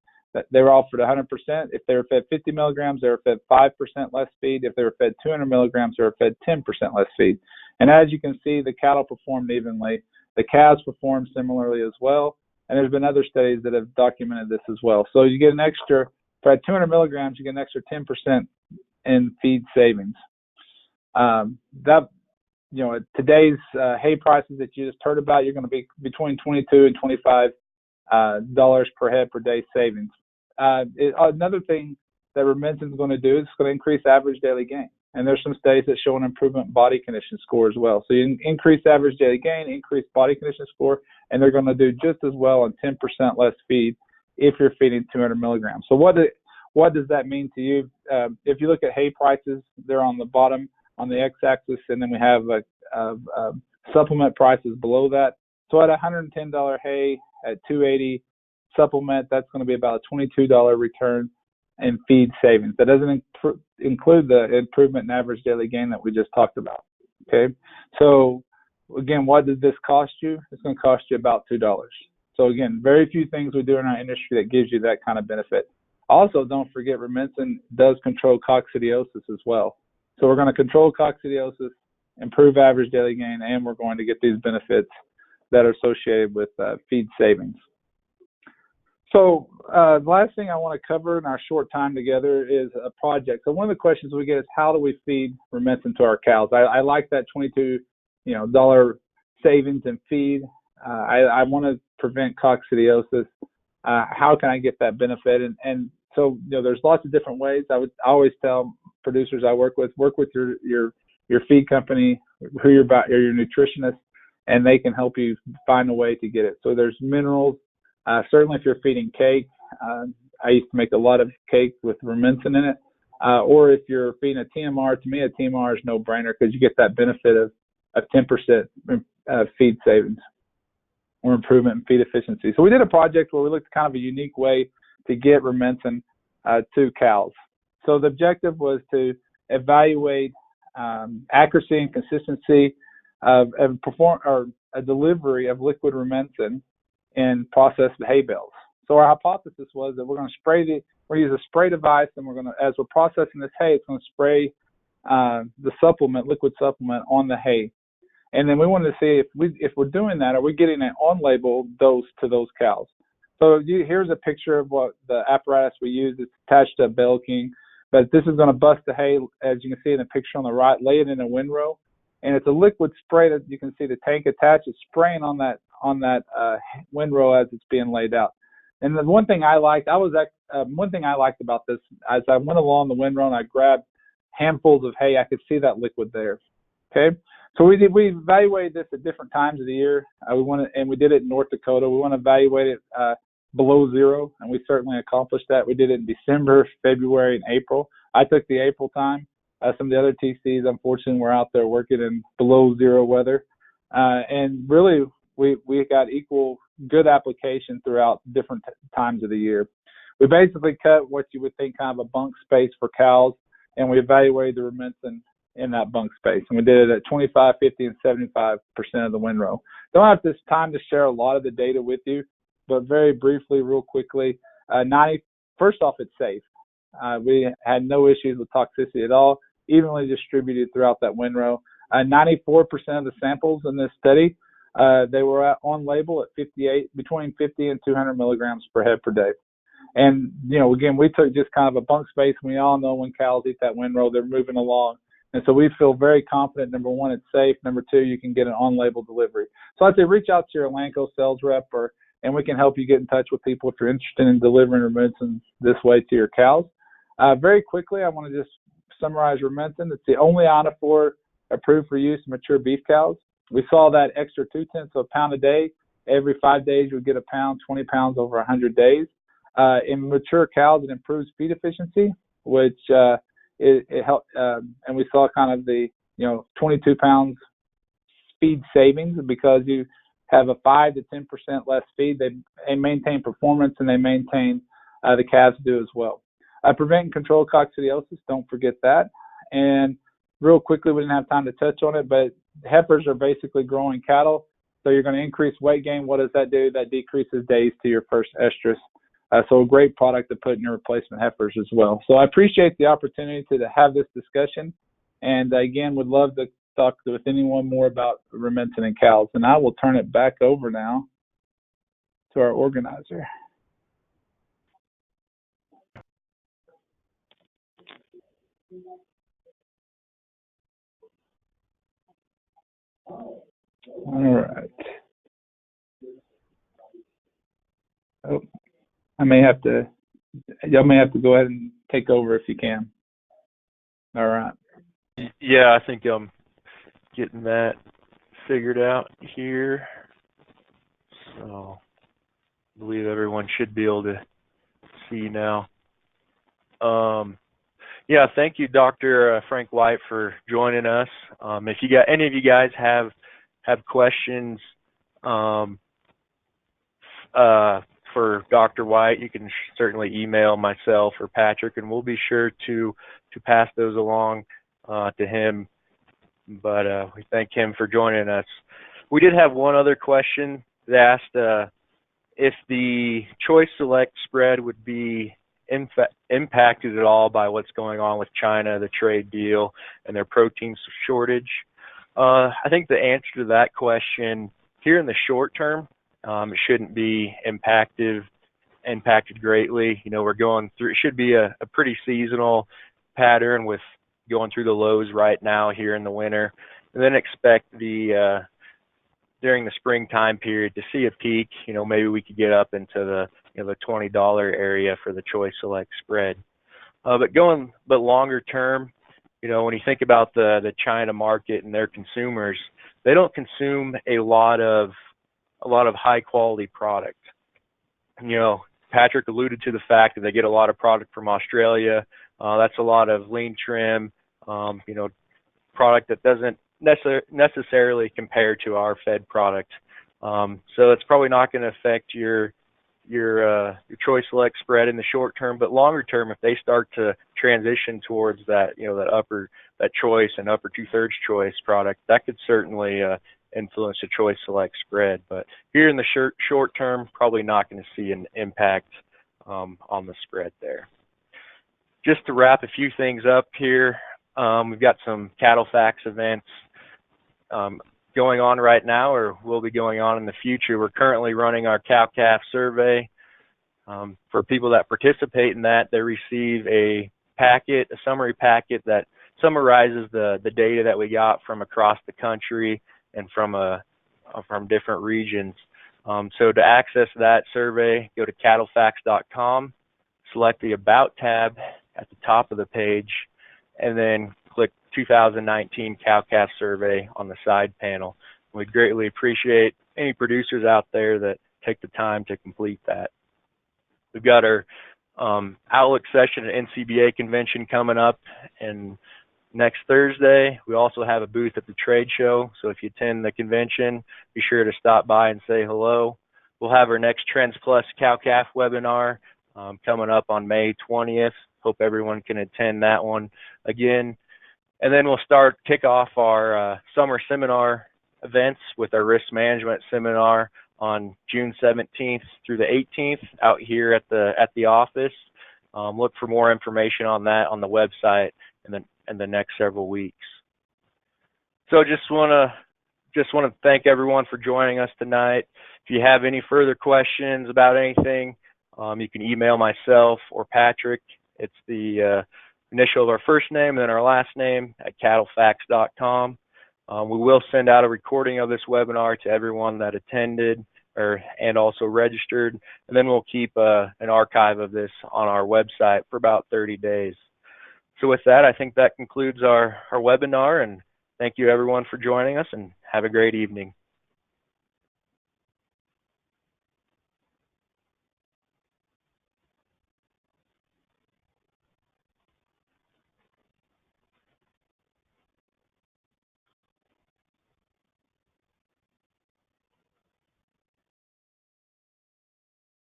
they were offered 100%. If they were fed 50 milligrams, they were fed 5% less feed. If they were fed 200 milligrams, they were fed 10% less feed. And as you can see, the cattle performed evenly. The calves performed similarly as well. And there's been other studies that have documented this as well. So you get an extra, for 200 milligrams, you get an extra 10% in feed savings. At today's hay prices that you just heard about, you're going to be between $22 and $25 per head per day savings. Another thing that Rumensin is going to do is it's going to increase average daily gain. And there's some studies that show an improvement in body condition score as well. So you increase average daily gain, increase body condition score, and they're going to do just as well on 10% less feed if you're feeding 200 milligrams. So what does that mean to you? If you look at hay prices, they're on the bottom on the x-axis, and then we have supplement prices below that. So at $110 hay, at $280 supplement, that's going to be about a $22 return in feed savings. That doesn't include the improvement in average daily gain that we just talked about. Okay, so again, what does this cost you? It's going to cost you about $2. So again, very few things we do in our industry that gives you that kind of benefit. Also, don't forget Rumensin does control coccidiosis as well. So we're going to control coccidiosis, improve average daily gain, and we're going to get these benefits that are associated with feed savings. So the last thing I want to cover in our short time together is a project. So one of the questions we get is, how do we feed Rumensin to our cows? I like that $22 savings in feed. I want to prevent coccidiosis. How can I get that benefit? And so there's lots of different ways. I always tell producers I work with your feed company, who you're about, or your nutritionist, and they can help you find a way to get it. So there's minerals. Certainly if you're feeding cake, I used to make a lot of cake with Rumensin in it. Or if you're feeding a TMR, to me a TMR is no brainer because you get that benefit of 10% feed savings or improvement in feed efficiency. So we did a project where we looked at kind of a unique way to get Rumensin to cows. So the objective was to evaluate accuracy and consistency of a delivery of liquid Rumensin in processed hay bales. So our hypothesis was that we're going to use a spray device, and as we're processing this hay, it's going to spray the liquid supplement on the hay. And then we wanted to see if we're doing that, are we getting an on-label dose to those cows? So here's a picture of what the apparatus we use. It's attached to a bale king, but this is going to bust the hay, as you can see in the picture on the right, lay it in a windrow, and it's a liquid spray that you can see the tank attached. It's spraying on that windrow as it's being laid out. And the one thing I liked about this, as I went along the windrow and I grabbed handfuls of hay, I could see that liquid there. Okay, so we evaluated this at different times of the year. We did it in North Dakota. We want to evaluate it below zero, and we certainly accomplished that. We did it in December, February, and April. I took the April time. Some of the other TCs, unfortunately, were out there working in below zero weather, and really we got equal good application throughout different times of the year. We basically cut what you would think kind of a bunk space for cows, and we evaluated the Rumensin in that bunk space. And we did it at 25, 50, and 75% of the windrow. Don't have this time to share a lot of the data with you, but very briefly, real quickly, first off, it's safe. We had no issues with toxicity at all, evenly distributed throughout that windrow. 94% of the samples in this study, they were on label at between 50 and 200 milligrams per head per day. And, again, we took just kind of a bunk space. We all know when cows eat that windrow, they're moving along. And so we feel very confident, number one, it's safe. Number two, you can get an on-label delivery. So I'd say reach out to your Elanco sales rep, and we can help you get in touch with people if you're interested in delivering Rumensin this way to your cows. Very quickly, I want to just summarize Rumensin. It's the only ionophore approved for use in mature beef cows. We saw that extra 0.2 of a pound a day. Every 5 days, you would get a pound, 20 pounds over 100 days. In mature cows, it improves feed efficiency, which it helped, and we saw kind of the 22 pounds feed savings because you have a 5 to 10% less feed. They maintain performance, and they maintain the calves do as well. Prevent and control coccidiosis, don't forget that. And real quickly, we didn't have time to touch on it, but heifers are basically growing cattle. So you're going to increase weight gain. What does that do? That decreases days to your first estrus. So a great product to put in your replacement heifers as well. So I appreciate the opportunity to have this discussion. And again, would love to talk with anyone more about Rumensin and cows. And I will turn it back over now to our organizer. All right. Oh, y'all may have to go ahead and take over if you can. All right. Yeah, I think I'm getting that figured out here. So I believe everyone should be able to see now. Yeah, thank you, Dr. Frank White, for joining us. If you got any of you guys have questions for Dr. White, you can certainly email myself or Patrick, and we'll be sure to pass those along to him. But we thank him for joining us. We did have one other question that asked if the Choice Select spread would be impacted at all by what's going on with China, the trade deal, and their protein shortage. I think the answer to that question here in the short term, it shouldn't be impacted greatly. You know, we're going through, it should be a pretty seasonal pattern with going through the lows right now here in the winter, and then expect the during the springtime period to see a peak. You know, maybe we could get up into the the $20 area for the Choice Select spread. But longer term, you know, when you think about the China market and their consumers, they don't consume a lot of high quality product. You know, Patrick alluded to the fact that they get a lot of product from Australia. That's a lot of lean trim, you know, product that doesn't necessarily compare to our fed product. So it's probably not going to affect your Choice Select spread in the short term, but longer term, if they start to transition towards that, you know, that choice and upper 2/3 choice product, that could certainly influence the Choice Select spread. But here in the short term, probably not going to see an impact on the spread there. Just to wrap a few things up here, we've got some CattleFax events going on right now, or will be going on in the future. We're currently running our cow-calf survey. For people that participate in that, they receive a summary packet that summarizes the data that we got from across the country and from different regions. So to access that survey, go to CattleFax.com, select the About tab at the top of the page, and then click 2019 cow-calf survey on the side panel. We'd greatly appreciate any producers out there that take the time to complete that. We've got our Outlook session at NCBA convention coming up and next Thursday. We also have a booth at the trade show, so if you attend the convention, be sure to stop by and say hello. We'll have our next Trends Plus cow-calf webinar coming up on May 20th. Hope everyone can attend that one again. And then we'll kick off our summer seminar events with our risk management seminar on June 17th through the 18th out here at the office. Look for more information on that on the website in the next several weeks. So just want to thank everyone for joining us tonight. If you have any further questions about anything, you can email myself or Patrick. It's the initial of our first name and then our last name at CattleFax.com. We will send out a recording of this webinar to everyone that attended and also registered, and then we'll keep an archive of this on our website for about 30 days. So with that, I think that concludes our webinar, and thank you everyone for joining us, and have a great evening.